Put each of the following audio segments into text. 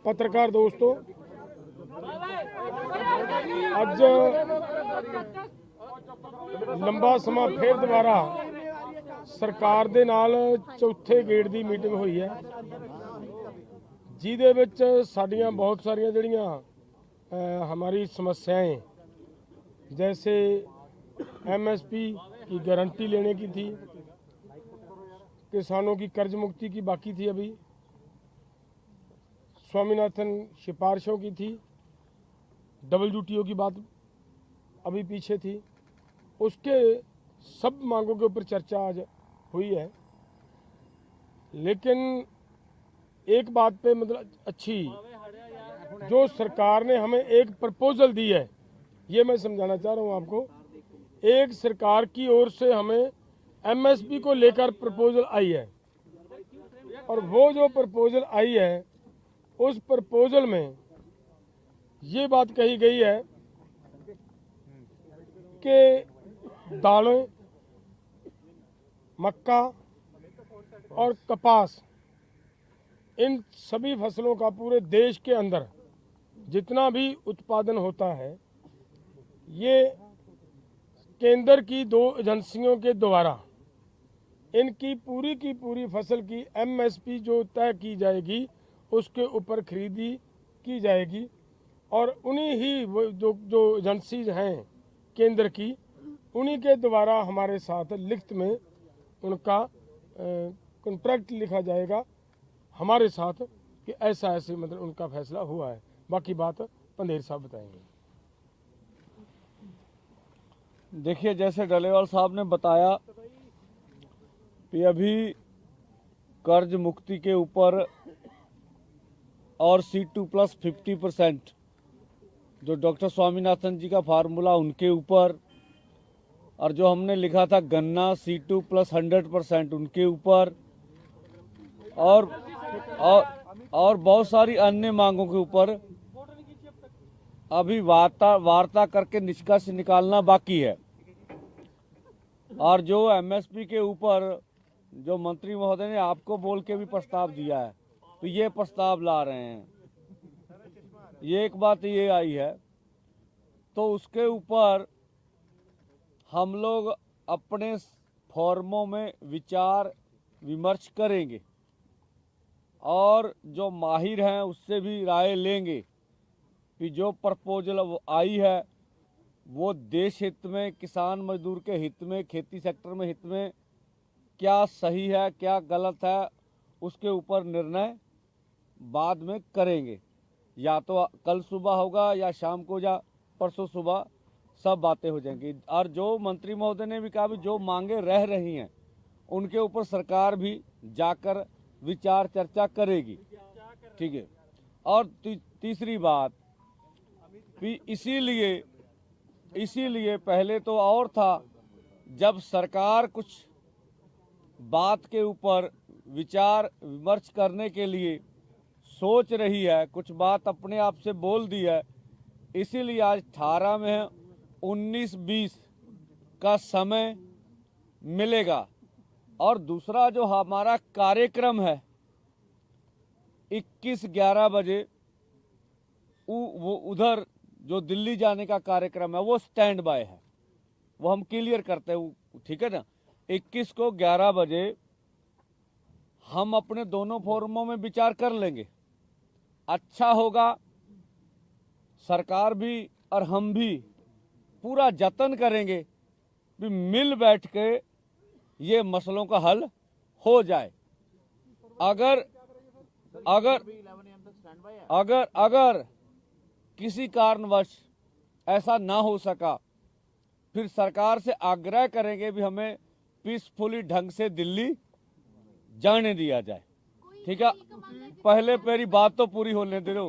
पत्रकार दोस्तों, ਅੱਜ ਲੰਬਾ ਸਮਾਂ ਫਿਰ ਦੁਬਾਰਾ ਸਰਕਾਰ ਦੇ ਨਾਲ ਚੌਥੇ ਗੇੜ ਦੀ ਮੀਟਿੰਗ ਹੋਈ ਹੈ, ਜਿਹਦੇ ਵਿੱਚ ਸਾਡੀਆਂ ਬਹੁਤ ਸਾਰੀਆਂ ਜਿਹੜੀਆਂ हमारी समस्याएं जैसे एमएसपी की गारंटी लेने की थी, किसानों की कर्ज मुक्ति की बाकी थी, अभी स्वामीनाथन सिफारिशों की थी, WTO की बात अभी पीछे थी, उसके सब मांगों के ऊपर चर्चा आज हुई है। लेकिन एक बात पे मतलब अच्छी, जो सरकार ने हमें एक प्रपोजल दी है, ये मैं समझाना चाह रहा हूँ आपको। एक सरकार की ओर से हमें एमएसपी को लेकर प्रपोजल आई है, और वो जो प्रपोजल आई है उस प्रपोजल में ये बात कही गई है कि दालें, मक्का और कपास, इन सभी फसलों का पूरे देश के अंदर जितना भी उत्पादन होता है, ये केंद्र की 2 एजेंसियों के द्वारा इनकी पूरी की पूरी फसल की एमएसपी जो तय की जाएगी उसके ऊपर खरीदी की जाएगी, और उन्हीं ही जो एजेंसीज हैं केंद्र की, उन्हीं के द्वारा हमारे साथ लिखित में उनका कॉन्ट्रैक्ट लिखा जाएगा हमारे साथ कि ऐसा ऐसे मतलब उनका फैसला हुआ है। बाकी बात पंदेर साहब बताएंगे। देखिए, जैसे डलेवाल साहब ने बताया कि अभी कर्ज मुक्ति के ऊपर और C2+ 50% जो डॉक्टर स्वामीनाथन जी का फार्मूला उनके ऊपर, और जो हमने लिखा था गन्ना C2+ 100% उनके ऊपर, और बहुत सारी अन्य मांगों के ऊपर अभी वार्ता करके निष्कर्ष निकालना बाकी है। और जो एमएसपी के ऊपर जो मंत्री महोदय ने आपको बोल के भी प्रस्ताव दिया है, तो ये प्रस्ताव ला रहे हैं, ये एक बात ये आई है। तो उसके ऊपर हम लोग अपने फोरमों में विचार विमर्श करेंगे, और जो माहिर हैं उससे भी राय लेंगे कि जो प्रपोजल आई है वो देश हित में, किसान मजदूर के हित में, खेती सेक्टर में हित में क्या सही है क्या गलत है, उसके ऊपर निर्णय बाद में करेंगे। या तो कल सुबह होगा या शाम को या परसों सुबह सब बातें हो जाएंगी। और जो मंत्री महोदय ने भी कहा भी जो मांगे रह रही हैं उनके ऊपर सरकार भी जाकर विचार चर्चा करेगी, ठीक है। और तीसरी बात भी, इसीलिए पहले तो और था, जब सरकार कुछ बात के ऊपर विचार विमर्श करने के लिए सोच रही है, कुछ बात अपने आप से बोल दी है, इसीलिए आज 18 में 19-20 का समय मिलेगा। और दूसरा जो हमारा कार्यक्रम है 21-11 बजे, वो उधर जो दिल्ली जाने का कार्यक्रम है वो स्टैंड बाय है, वो हम क्लियर करते हैं, ठीक है ना। 21 को 11 बजे हम अपने दोनों फोरमों में विचार कर लेंगे। अच्छा होगा, सरकार भी और हम भी पूरा जतन करेंगे कि मिल बैठ के ये मसलों का हल हो जाए। अगर किसी कारणवश ऐसा ना हो सका, फिर सरकार से आग्रह करेंगे भी हमें पीसफुली ढंग से दिल्ली जाने दिया जाए, ठीक है। पहले मेरी बात तो पूरी होने दे दो,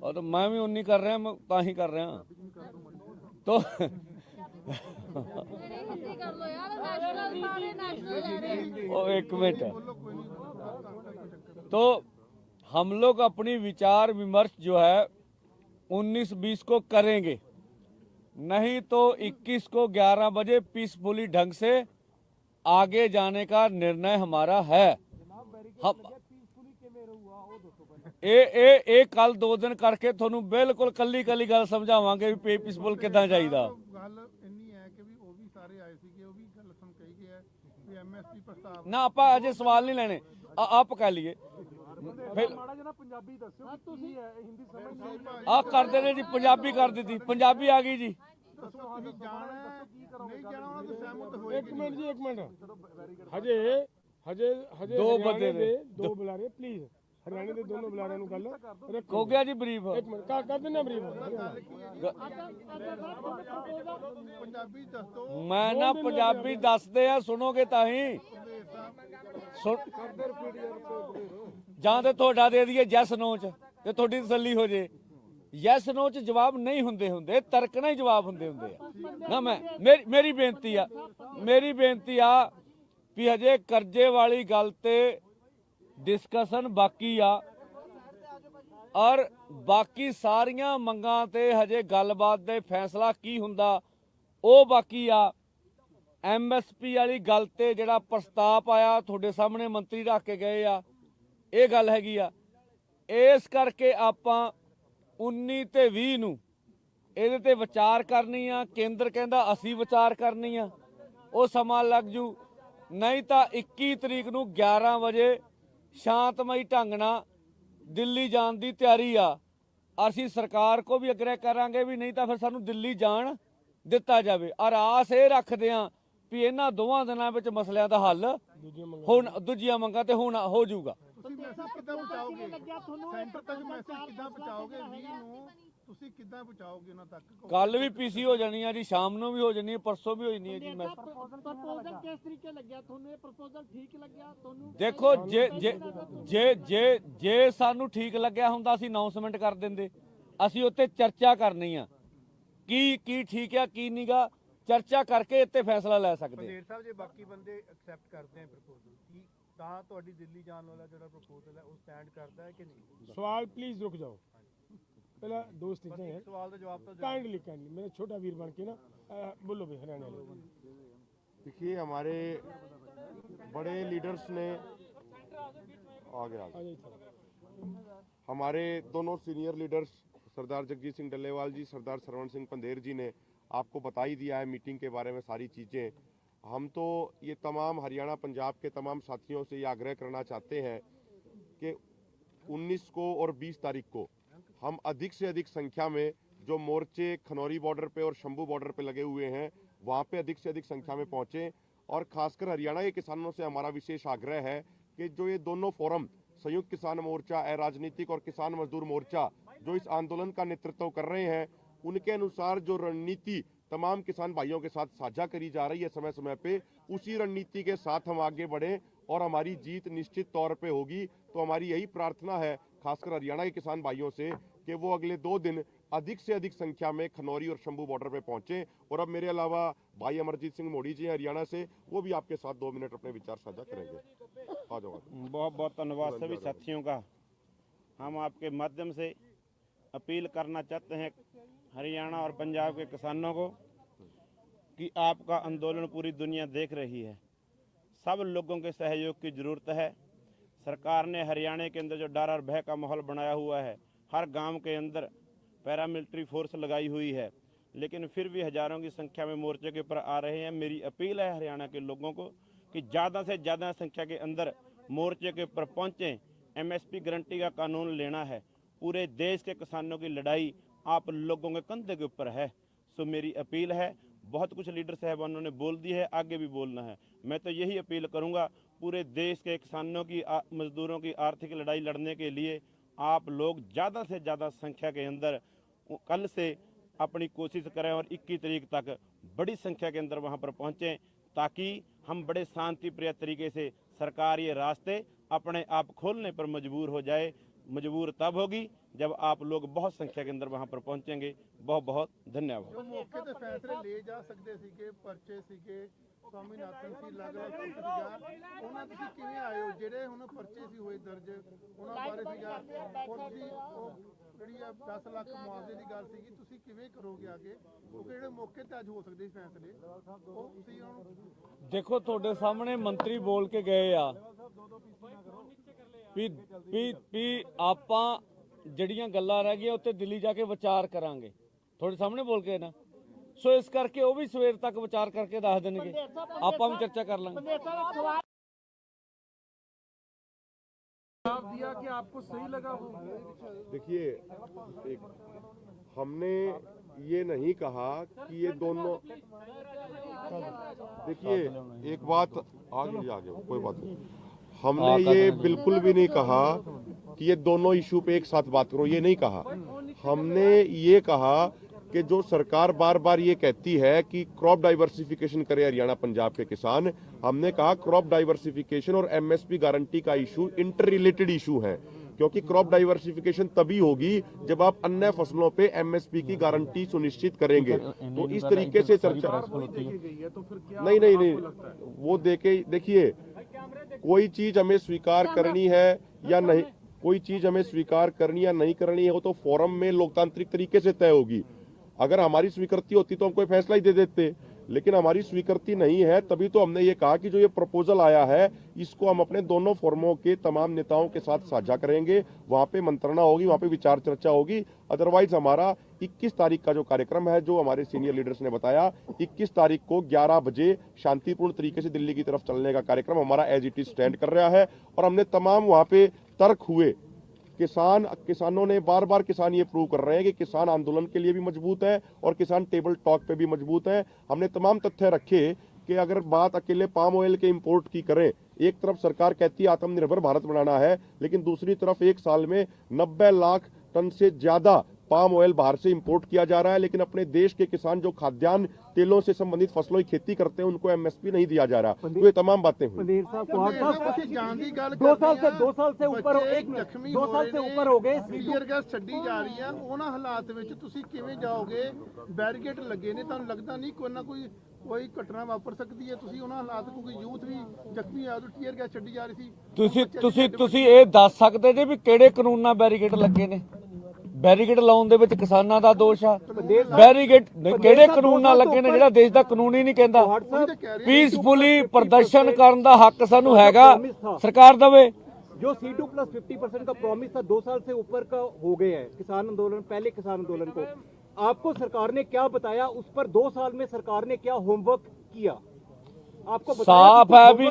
और तो मैं भी उन्हीं कर रहे हैं, मैं ताही कर रहे हैं। तो एक मिनट, तो हम लोग अपनी विचार विमर्श जो है 19-20 को करेंगे, नहीं तो 21 को 11 बजे पीसफुली ढंग से आगे जाने का निर्णय हमारा है। ਇਹ ਕੱਲ 2 ਦਿਨ ਕਰਕੇ ਤੁਹਾਨੂੰ ਬਿਲਕੁਲ ਕੱਲੀ ਗੱਲ ਸਮਝਾਵਾਂਗੇ ਵੀ ਪੀਸਫੁਲ ਕਿੱਦਾਂ ਜਾਈਦਾ। ਗੱਲ ਇੰਨੀ ਹੈ ਕਿ ਵੀ ਉਹ ਵੀ ਸਾਰੇ ਆਏ ਸੀਗੇ, ਉਹ ਵੀ ਗੱਲ ਸੁਣ ਕਹੀ ਗਿਆ ਵੀ ਐਮਐਸਪੀ ਪ੍ਰਸਤਾਵ ਨਾ ਆਪਾਂ ਅਜੇ ਸਵਾਲ ਨਹੀਂ ਲੈਣੇ, ਆਪ ਕਹਿ ਲਈਏ ਫਿਰ ਮਾੜਾ ਜਿਹਾ ਪੰਜਾਬੀ ਦੱਸਿਓ ਕੀ ਹੈ, ਹਿੰਦੀ ਸਮਝ ਨਹੀਂ ਆ ਕਰਦੇ ਨੇ ਜੀ, ਪੰਜਾਬੀ ਕਰ ਦਿੱਤੀ, ਪੰਜਾਬੀ ਆ ਗਈ ਜੀ। ਦੱਸੋ ਤੁਸੀਂ ਜਾਣਾ ਨਹੀਂ ਜਾਣਾ ਉਹਨਾਂ ਤੋਂ ਸਹਿਮਤ ਹੋਏ। एक मिनट जी, एक मिनट। ਹਜੇ ਦੋ ਹਰਿਆਣੇ ਬੰਦੇ ਨੇ। ਦੇ ਦੋ ਬੁਲਾਰੇ, ਪਲੀਜ਼ ਹਰਿਆਣੇ ਦੇ ਦੋਨੋਂ ਬੁਲਾਰਿਆਂ ਨੂੰ ਗੱਲ ਰੱਖੋ। ਹੋ ਗਿਆ ਜੀ ਬਰੀਫ। ਇੱਕ ਮਿੰਟ ਕਰ ਦਿੰਦੇ ਆ ਬਰੀਫ। ਪੰਜਾਬੀ ਦੱਸ ਦੋ। ਮੈਂ ਨਾ ਪੰਜਾਬੀ ਦੱਸਦੇ ਆ, ਸੁਣੋਗੇ ਤਾਂ ਹੀ। ਜਾਂ ਤੇ ਤੁਹਾਡਾ ਦੇ ਦਈਏ ਯੈਸ ਨੋ ਚ, ਤੇ ਤੁਹਾਡੀ ਤਸੱਲੀ ਹੋ ਜੇ। ਯੈਸ ਨੋ ਚ ਜਵਾਬ ਨਹੀਂ ਹੁੰਦੇ, ਤਰਕ ਨਾਲ ਹੀ ਜਵਾਬ ਹੁੰਦੇ ਆ ਨਾ। ਮੇਰੀ ਬੇਨਤੀ ਆ ਵੀ ਹਜੇ ਕਰਜ਼ੇ ਵਾਲੀ ਗੱਲ ਤੇ ਡਿਸਕਸ਼ਨ ਬਾਕੀ ਆ, ਔਰ ਬਾਕੀ ਸਾਰੀਆਂ ਮੰਗਾਂ ਤੇ ਹਜੇ ਗੱਲਬਾਤ ਦੇ ਫੈਸਲਾ ਕੀ ਹੁੰਦਾ ਉਹ ਬਾਕੀ ਆ। ਐਮਐਸਪੀ ਵਾਲੀ ਗੱਲ ਤੇ ਜਿਹੜਾ ਪ੍ਰਸਤਾਵ ਆਇਆ ਤੁਹਾਡੇ ਸਾਹਮਣੇ ਮੰਤਰੀ ਰੱਖ ਕੇ ਗਏ ਆ, ਇਹ ਗੱਲ ਹੈਗੀ ਆ। ਇਸ ਕਰਕੇ ਆਪਾਂ 19 ਤੇ 20 ਨੂੰ ਇਹਦੇ ਤੇ ਵਿਚਾਰ ਕਰਨੀ ਆ। ਕੇਂਦਰ ਕਹਿੰਦਾ ਅਸੀਂ ਵਿਚਾਰ ਕਰਨੀ ਆ, ਉਹ ਸਮਾਂ ਲੱਗ ਜੂ। ਨਹੀਂ ਤਾਂ 21 ਤਰੀਕ ਨੂੰ 11 ਵਜੇ ਸ਼ਾਂਤਮਈ ਢੰਗ ਨਾਲ ਦਿੱਲੀ ਜਾਣ ਦੀ ਤਿਆਰੀ ਆ। ਅਸੀਂ ਸਰਕਾਰ ਕੋ ਵੀ ਅਗਰੇ ਕਰਾਂਗੇ ਵੀ ਨਹੀਂ ਤਾਂ ਫਿਰ ਸਾਨੂੰ ਦਿੱਲੀ ਜਾਣ ਦਿੱਤਾ ਜਾਵੇ। ਔਰ ਆਸ ਇਹ ਰੱਖਦੇ ਆ ਵੀ ਇਹਨਾਂ ਦੋਵਾਂ ਦਿਨਾਂ ਵਿੱਚ ਮਸਲਿਆਂ ਦਾ ਹੱਲ ਹੁਣ ਦੂਜੀਆਂ ਮੰਗਾਂ ਤੇ ਹੁਣ ਹੋ ਜਾਊਗਾ। ਤੁਸੀਂ ਮੈਸੇਜ ਕਿੱਦਾਂ ਪਹੁੰਚਾਓਗੇ ਸੈਂਟਰ ਤੱਕ? ਮੈਸੇਜ ਕਿੱਦਾਂ ਪਹੁੰਚਾਓਗੇ 20 ਨੂੰ? ਤੁਸੀਂ ਕਿੱਦਾਂ ਪਹੁੰਚਾਓਗੇ ਉਹਨਾਂ ਤੱਕ? ਕੱਲ ਵੀ ਪੀਸੀ ਹੋ ਜਾਣੀ ਆ ਜੀ, ਸ਼ਾਮ ਨੂੰ ਵੀ ਹੋ ਜਾਣੀ ਹੈ, ਪਰਸੋਂ ਵੀ ਹੋ ਜਾਣੀ ਹੈ ਜੀ। ਮੈਂ ਪ੍ਰਪੋਜ਼ਲ ਕਿਸ ਤਰੀਕੇ ਲੱਗਿਆ ਤੁਹਾਨੂੰ? ਇਹ ਪ੍ਰਪੋਜ਼ਲ ਠੀਕ ਲੱਗਿਆ ਤੁਹਾਨੂੰ? ਦੇਖੋ ਜੇ ਸਾਨੂੰ ਠੀਕ ਲੱਗਿਆ ਹੁੰਦਾ ਅਸੀਂ ਅਨਾਉਂਸਮੈਂਟ ਕਰ ਦਿੰਦੇ। ਅਸੀਂ ਉੱਤੇ ਚਰਚਾ ਕਰਨੀ ਆ ਕੀ ਠੀਕ ਆ ਕੀ ਨਹੀਂਗਾ, ਚਰਚਾ ਕਰਕੇ ਇੱਥੇ ਫੈਸਲਾ ਲੈ ਸਕਦੇ। ਪੰਦੇਰ ਸਾਹਿਬ, ਜੇ ਬਾਕੀ ਬੰਦੇ ਐਕਸੈਪਟ ਕਰਦੇ ਆ ਪ੍ਰਪੋਜ਼ਲ, ਕੀ ਤਾਂ ਤੁਹਾਡੀ ਦਿੱਲੀ ਜਾਣ ਵਾਲਾ ਜਿਹੜਾ ਪ੍ਰਪੋਜ਼ਲ ਹੈ ਉਹ ਸਟੈਂਡ ਕਰਦਾ ਹੈ ਕਿ ਨਹੀਂ? ਸਵਾਲ ਪਲੀਜ਼ रुक जाओ, पहला दोस्त बस एक सवाल का जवाब तो काइंडली मेरा छोटा वीर बन के ना बोलो भाई हरियाणा वाले। देखिए, हमारे बड़े लीडर्स ने आगे हमारे दोनों सीनियर लीडर्स सरदार जगजीत सिंह डल्लेवाल जी, सरदार सरवण सिंह पंदेर जी ने आपको बता ही दिया है मीटिंग के बारे में सारी चीज़ें। हम तो ये तमाम हरियाणा पंजाब के तमाम साथियों से ये आग्रह करना चाहते हैं कि 19 को और 20 तारीख को हम अधिक से अधिक संख्या में जो मोर्चे खनौरी बॉर्डर पे और शंभू बॉर्डर पे लगे हुए हैं वहाँ पे अधिक से अधिक संख्या में पहुँचें। और खासकर हरियाणा के किसानों से हमारा विशेष आग्रह है कि जो ये दोनों फोरम संयुक्त किसान मोर्चा, अराजनीतिक और किसान मजदूर मोर्चा जो इस आंदोलन का नेतृत्व कर रहे हैं, उनके अनुसार जो रणनीति तमाम किसान भाइयों के साथ साझा करी जा रही है समय समय पे, उसी रणनीति के साथ हम आगे बढ़ें और हमारी जीत निश्चित तौर पे होगी। तो हमारी यही प्रार्थना है खासकर हरियाणा के किसान भाइयों से कि वो अगले 2 दिन अधिक से अधिक संख्या में खनौरी और शंभू बॉर्डर पे पहुंचे। और अब मेरे अलावा भाई अमरजीत सिंह मोड़ी जी हरियाणा से, वो भी आपके साथ 2 मिनट अपने विचार साझा करेंगे। आ जाओ। बहुत बहुत धन्यवाद सभी साथियों का। हम आपके माध्यम से अपील करना चाहते हैं हरियाणा और पंजाब के किसानों को कि आपका आंदोलन पूरी दुनिया देख रही है। सब लोगों के सहयोग की ज़रूरत है। सरकार ने हरियाणा के अंदर जो डर और भय का माहौल बनाया हुआ है, हर गांव के अंदर पैरामिलिट्री फोर्स लगाई हुई है, लेकिन फिर भी हज़ारों की संख्या में मोर्चे के ऊपर आ रहे हैं। मेरी अपील है हरियाणा के लोगों को कि ज़्यादा से ज़्यादा संख्या के अंदर मोर्चे के ऊपर पहुँचें। एमएसपी गारंटी का कानून लेना है। पूरे देश के किसानों की लड़ाई आप लोगों के कंधे के ऊपर है। सो मेरी अपील है, बहुत कुछ लीडर साहबानों ने बोल दी है, आगे भी बोलना है। मैं तो यही अपील करूंगा, पूरे देश के किसानों की मजदूरों की आर्थिक लड़ाई लड़ने के लिए आप लोग ज़्यादा से ज़्यादा संख्या के अंदर कल से अपनी कोशिश करें और 21 तारीख तक बड़ी संख्या के अंदर वहां पर पहुंचें, ताकि हम बड़े शांति प्रिय तरीके से सरकार ये रास्ते अपने आप खोलने पर मजबूर हो जाए। मजबूर तब होगी जब आप लोग बहुत संख्या के अंदर वहां पर पहुंचेंगे। बहुत बहुत धन्यवाद। जो मौके ते फैसले ले जा सकते सीगे, पर्चे सीगे, ਸਵਾਮੀਨਾਥਨ ਸੀ ਅਲੱਗ-ਅਲੱਗ ਸੀਗਾ, ਉਹਨਾਂ ਤੁਸੀਂ ਕਿਵੇਂ ਆਏ ਹੋ ਜਿਹੜੇ ਹੁਣ ਪਰਚੇ ਸੀ ਹੋਏ ਦਰਜ ਉਹਨਾਂ ਬਾਰੇ ਸੀਗਾ ਔਰ ਤੁਸੀਂ ਉਹ ਜਿਹੜੀ ਆ 10 ਲੱਖ ਮੁਆਵਜ਼ੇ ਦੀ ਗੱਲ ਸੀਗੀ ਤੁਸੀਂ ਕਿਵੇਂ ਕਰੋਗੇ ਅੱਗੇ ਕਿਉਂਕਿ ਜਿਹੜੇ ਮੌਕੇ ਤੇ ਅੱਜ ਹੋ ਸਕਦੇ ਸੀ ਫੈਸਲੇ ਉਹ ਤੁਸੀਂ ਉਹਨਾਂ ਨੂੰ ਦੇਖੋ ਤੁਹਾਡੇ ਸਾਹਮਣੇ ਮੰਤਰੀ ਬੋਲ ਕੇ ਗਏ ਆ ਵੀ ਆਪਾਂ ਜਿਹੜੀਆਂ ਗੱਲਾਂ ਰਹਿ ਗਈਆਂ ਉੱਤੇ ਦਿੱਲੀ ਜਾ ਕੇ ਵਿਚਾਰ ਕਰਾਂਗੇ, ਤੁਹਾਡੇ ਸਾਹਮਣੇ ਬੋਲ ਕੇ ਨਾ। ਸੋ ਇਸ ਕਰਕੇ ਉਹ ਵੀ ਸਵੇਰ ਤੱਕ ਵਿਚਾਰ ਕਰਕੇ ਦੱਸ ਦੇਣਗੇ, ਆਪਾਂ ਵੀ ਚਰਚਾ ਕਰ ਲਾਂਗੇ। दिया कि आपको सही लगा वो? देखिए, हमने ये नहीं कहा कि ये दोनों, देखिए एक बात आगे कोई बात नहीं, हमने ये बिल्कुल भी नहीं कहा कि ये दोनों इशू पे एक साथ बात करो, ये नहीं कहा। हमने ये कहा कि जो सरकार बार बार ये कहती है कि क्रॉप डाइवर्सिफिकेशन करे हरियाणा पंजाब के किसान, हमने कहा क्रॉप डाइवर्सिफिकेशन और एमएसपी गारंटी का इशू इंटर रिलेटेड इशू है, क्योंकि क्रॉप डाइवर्सिफिकेशन तभी होगी जब आप अन्य फसलों पे एमएसपी की गारंटी सुनिश्चित करेंगे। तो इस तरीके से चर्चा नहीं, वो देखिए कोई चीज हमें स्वीकार करनी है या नहीं, कोई चीज हमें स्वीकार करनी या नहीं करनी है वो तो फोरम में लोकतांत्रिक तरीके से तय होगी। अगर हमारी स्वीकृति होती तो हम कोई फैसला ही दे देते, लेकिन हमारी स्वीकृति नहीं है, तभी तो हमने ये कहा कि जो ये प्रपोजल आया है इसको हम अपने दोनों फोरमों के तमाम नेताओं के साथ साझा करेंगे, वहां पे मंत्रणा होगी, वहां पे विचार चर्चा होगी। अदरवाइज हमारा 21 तारीख का जो कार्यक्रम है, जो हमारे सीनियर लीडर्स ने बताया, 21 तारीख को 11 बजे शांतिपूर्ण तरीके से दिल्ली की तरफ चलने का कार्यक्रम हमारा एज इट इज स्टैंड कर रहा है। और हमने तमाम वहां पे तर्क हुए, किसानों ने बार बार किसान ये प्रूव कर रहे हैं कि किसान आंदोलन के लिए भी मजबूत है और किसान टेबल टॉक पे भी मजबूत है। हमने तमाम तथ्य रखे कि अगर बात अकेले पाम ऑयल के इंपोर्ट की करें, एक तरफ सरकार कहती है आत्मनिर्भर भारत बनाना है, लेकिन दूसरी तरफ एक साल में 90 लाख टन से ज्यादा पाम ऑयल बाहर से इंपोर्ट किया जा रहा है, लेकिन अपने देश के किसान जो खाद्यान्न तेलों से संबंधित फसलों की खेती करते हैं उनको एमएसपी नहीं दिया जा रहा। तो ये तमाम बातें हुई। 2 साल से ऊपर हो गए टीयर गैस ਛੱਡੀ ਜਾ ਰਹੀ ਹੈ, ਉਹਨਾਂ ਹਾਲਾਤ ਵਿੱਚ ਤੁਸੀਂ ਕਿਵੇਂ ਜਾਓਗੇ? ਬੈਰੀਕੇਡ ਲੱਗੇ ਨੇ, ਤੁਹਾਨੂੰ ਲੱਗਦਾ ਨਹੀਂ ਕੋਈ ਨਾ ਕੋਈ ਘਟਨਾ ਵਾਪਰ ਸਕਦੀ ਹੈ? ਤੁਸੀਂ ਉਹਨਾਂ ਹਾਲਾਤ ਕਿਉਂਕਿ ਯੂਥ ਵੀ ਜ਼ਖਮੀ ਆ, ਟੀਅਰ ਗੈਸ ਛੱਡੀ ਜਾ ਰਹੀ ਸੀ। ਤੁਸੀਂ ਇਹ ਦੱਸ ਸਕਦੇ ਜੇ ਵੀ ਕਿਹੜੇ ਕਾਨੂੰਨ ਨਾਲ ਬੈਰੀਕੇਡ ਲੱਗੇ ਨੇ? ਬੈਰੀਕੇਡ ਲਾਉਣ ਦੇ ਵਿੱਚ ਕਿਸਾਨਾਂ ਦਾ ਦੋਸ਼ ਆ। ਬੈਰੀਕੇਡ ਕਿਹੜੇ ਕਾਨੂੰਨ ਨਾਲ ਲੱਗੇ ਨੇ ਜਿਹੜਾ ਦੇਸ਼ ਦਾ ਕਾਨੂੰਨ ਹੀ ਨਹੀਂ ਕਹਿੰਦਾ? ਪੀਸਫੁਲੀ ਪ੍ਰਦਰਸ਼ਨ ਕਰਨ ਦਾ ਹੱਕ ਸਾਨੂੰ ਹੈਗਾ, ਸਰਕਾਰ ਦੇਵੇ। जो C2 प्लस 50% का प्रॉमिस था 2 साल से ऊपर का हो गया है किसान आंदोलन, पहले किसान आंदोलन को आपको सरकार ने क्या बताया? उस पर 2 साल में सरकार ने क्या होमवर्क किया? आपको साफ है अभी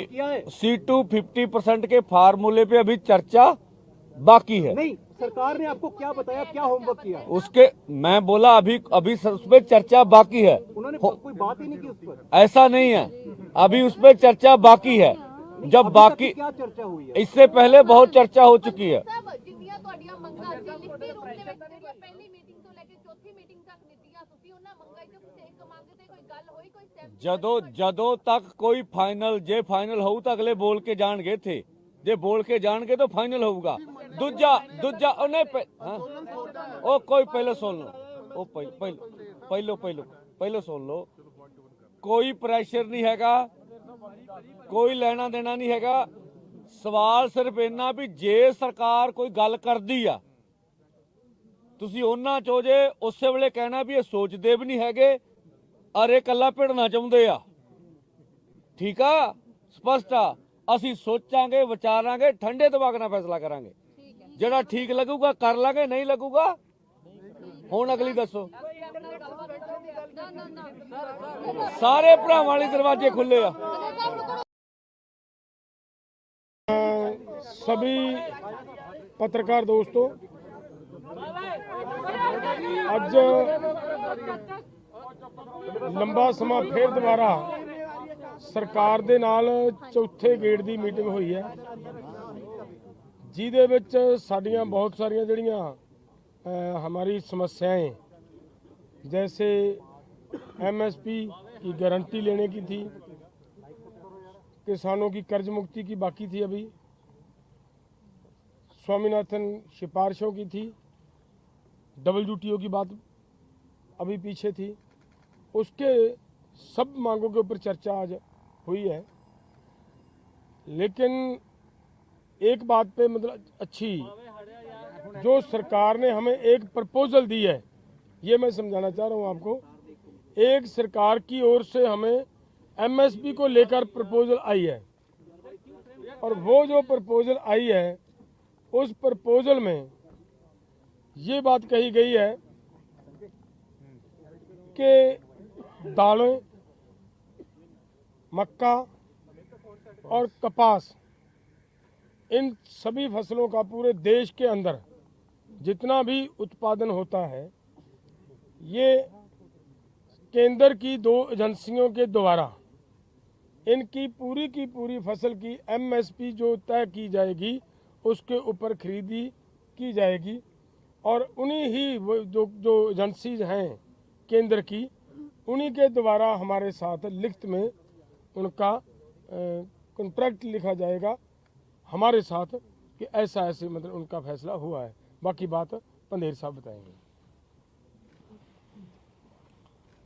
C2 50% के फार्मूले पे अभी चर्चा बाकी है। नहीं, सरकार ने आपको क्या बताया, क्या होमवर्क किया? उसके मैं बोला अभी उस पर चर्चा बाकी है। उन्होंने कोई बात ही नहीं की उस पर। ऐसा नहीं है, अभी उस पर चर्चा बाकी है। जब बाकी क्या चर्चा हुई है? इससे पहले बहुत चर्चा हो चुकी है। ਜਦੋਂ ਤੱਕ ਕੋਈ ਫਾਈਨਲ, ਜੇ ਫਾਈਨਲ ਹੋਊ ਤਾਂ ਅਗਲੇ ਬੋਲ ਕੇ ਜਾਣਗੇ ਇੱਥੇ, ਜੇ ਬੋਲ ਕੇ ਜਾਣਗੇ ਤਾਂ ਫਾਈਨਲ ਹੋਊਗਾ। ਦੂਜਾ ਉਹਨੇ ਉਹ ਕੋਈ ਪਹਿਲਾਂ ਸੁਣ ਲਓ, ਉਹ ਪਹਿਲਾਂ ਸੁਣ ਲਓ। ਕੋਈ ਪ੍ਰੈਸ਼ਰ ਨਹੀਂ ਹੈਗਾ, ਕੋਈ ਲੈਣਾ ਦੇਣਾ ਨਹੀਂ ਹੈਗਾ। ਸਵਾਲ ਸਿਰਫ ਇੰਨਾ ਵੀ ਜੇ ਸਰਕਾਰ ਕੋਈ ਗੱਲ ਕਰਦੀ ਆ, ਤੁਸੀਂ ਉਹਨਾਂ ਚੋ ਜੇ ਉਸੇ ਵੇਲੇ ਕਹਿਣਾ ਵੀ ਇਹ ਸੋਚਦੇ ਵੀ ਨਹੀਂ ਹੈਗੇ, ਅਰੇ ਕੱਲਾ ਭਿੜਨਾ ਚਾਹੁੰਦੇ ਆ। ਠੀਕ ਆ, ਸਪਸ਼ਟ ਆ। ਅਸੀਂ ਸੋਚਾਂਗੇ, ਵਿਚਾਰਾਂਗੇ, ਠੰਡੇ ਦਿਮਾਗ ਨਾਲ ਫੈਸਲਾ ਕਰਾਂਗੇ। ਜਿਹੜਾ ਠੀਕ ਲੱਗੂਗਾ ਕਰ ਲਾਂਗੇ, ਨਹੀਂ ਲੱਗੂਗਾ ਹੁਣ ਅਗਲੀ ਦੱਸੋ। ਸਾਰੇ ਭਰਾਵਾਂ ਵਾਲੇ ਦਰਵਾਜ਼ੇ ਖੁੱਲੇ ਆ। सभी पत्रकार दोस्तों, ਅੱਜ ਲੰਬਾ ਸਮਾਂ ਫਿਰ ਦੁਬਾਰਾ ਸਰਕਾਰ ਦੇ ਨਾਲ ਚੌਥੇ ਗੇੜ ਦੀ ਮੀਟਿੰਗ ਹੋਈ ਹੈ, ਜਿਹਦੇ ਵਿੱਚ ਸਾਡੀਆਂ ਬਹੁਤ ਸਾਰੀਆਂ ਜਿਹੜੀਆਂ हमारी समस्याएं, जैसे एमएसपी की गारंटी लेने की थी, किसानों की कर्ज मुक्ति की बाकी थी, अभी स्वामीनाथन सिफारिशों की थी, WTO की बात अभी पीछे थी, उसके सब मांगों के ऊपर चर्चा आज हुई है, लेकिन एक बात पे मतलब अच्छी, जो सरकार ने हमें एक प्रपोजल दी है, ये मैं समझाना चाह रहा हूँ आपको। एक सरकार की ओर से हमें एमएसपी को लेकर प्रपोजल आई है, और वो जो प्रपोजल आई है उस प्रपोजल में ये बात कही गई है कि दालें, मक्का और कपास, इन सभी फसलों का पूरे देश के अंदर जितना भी उत्पादन होता है, ये केंद्र की 2 एजेंसियों के द्वारा इनकी की पूरी फसल की एमएसपी जो तय की जाएगी उसके ऊपर खरीदी की जाएगी, और उन्हीं ही वो जो एजेंसीज हैं केंद्र की, उन्हीं के द्वारा हमारे साथ लिखित में उनका कॉन्ट्रैक्ट लिखा जाएगा हमारे साथ कि ऐसा ऐसे मतलब उनका फैसला हुआ है। बाकी बात पंधेर साहब बताएंगे।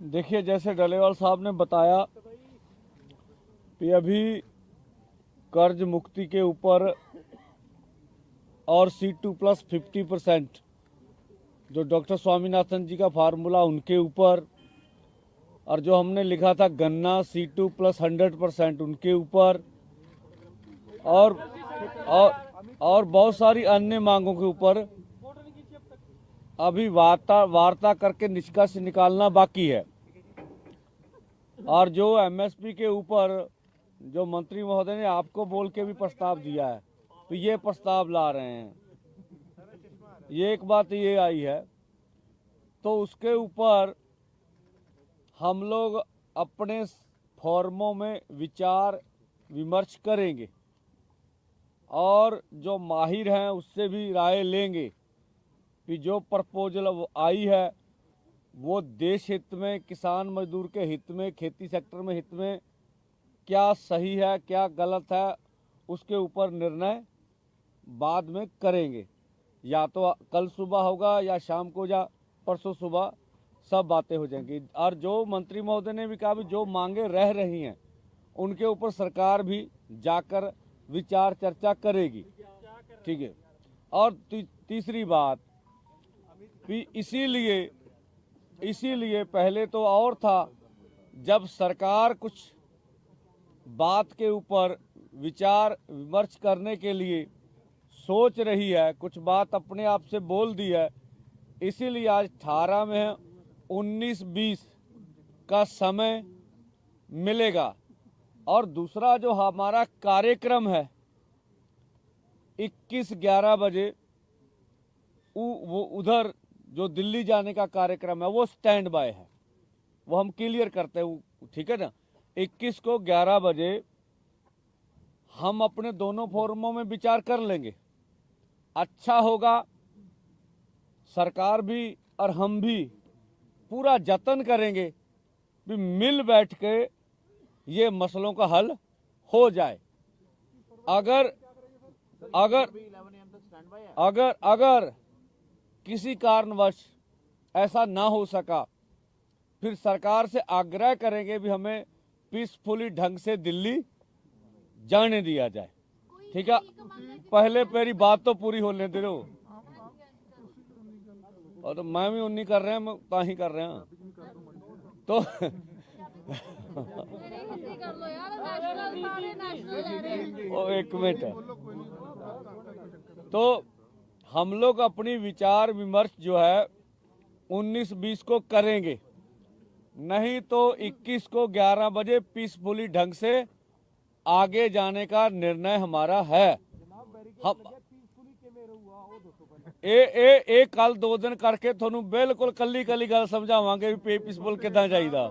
देखिए, जैसे डलेवाल साहब ने बताया कि अभी कर्ज मुक्ति के ऊपर और C2+ 50% जो डॉक्टर स्वामीनाथन जी का फार्मूला उनके ऊपर, और जो हमने लिखा था गन्ना C2+ 100% उनके ऊपर, और बहुत सारी अन्य मांगों के ऊपर अभी वार्ता करके निष्कर्ष निकालना बाकी है। और जो एमएसपी के ऊपर जो मंत्री महोदय ने आपको बोल के भी प्रस्ताव दिया है, तो ये प्रस्ताव ला रहे हैं, ये एक बात ये आई है, तो उसके ऊपर हम लोग अपने फॉर्मों में विचार विमर्श करेंगे और जो माहिर हैं उससे भी राय लेंगे कि जो प्रपोजल आई है वो देश हित में, किसान मजदूर के हित में, खेती सेक्टर में हित में क्या सही है क्या गलत है, उसके ऊपर निर्णय बाद में करेंगे। या तो कल सुबह होगा या शाम को या परसों सुबह सब बातें हो जाएंगी। और जो मंत्री महोदय ने भी कहा भी जो मांगे रह रही हैं उनके ऊपर सरकार भी जाकर विचार चर्चा करेगी, ठीक है। और तीसरी बात भी इसीलिए पहले तो और था, जब सरकार कुछ बात के ऊपर विचार विमर्श करने के लिए सोच रही है, कुछ बात अपने आप से बोल दी है, इसीलिए आज 18 में है, 19-20 का समय मिलेगा। और दूसरा जो हमारा कार्यक्रम है 21-11 बजे वो उधर जो दिल्ली जाने का कार्यक्रम है वो स्टैंड बाय है, वो हम क्लियर करते हैं, ठीक है ना। 21 को 11 बजे हम अपने दोनों फोरमों में विचार कर लेंगे। अच्छा होगा, सरकार भी और हम भी पूरा जतन करेंगे भी मिल बैठ के ये मसलों का हल हो जाए। अगर किसी कारणवश ऐसा ना हो सका, फिर सरकार से आग्रह करेंगे भी हमें पीसफुली ढंग से दिल्ली जाने दिया जाए, ठीक है। पहले मेरी बात तो पूरी होने दे दो। और तो मैं भी उन्हीं कर रहे हैं, मैं ताही कर रहे हैं तो ओ एक मिनट। तो हम लोग अपनी विचार विमर्श जो है 19-20 को करेंगे, नहीं तो 21 को 11 बजे पीसफुली ढंग से आगे जाने का निर्णय हमारा है। हम कल 2 दिन करके थोनू बिल्कुल कली गल समझावांगे भी पीसफुल किदां जाईदा।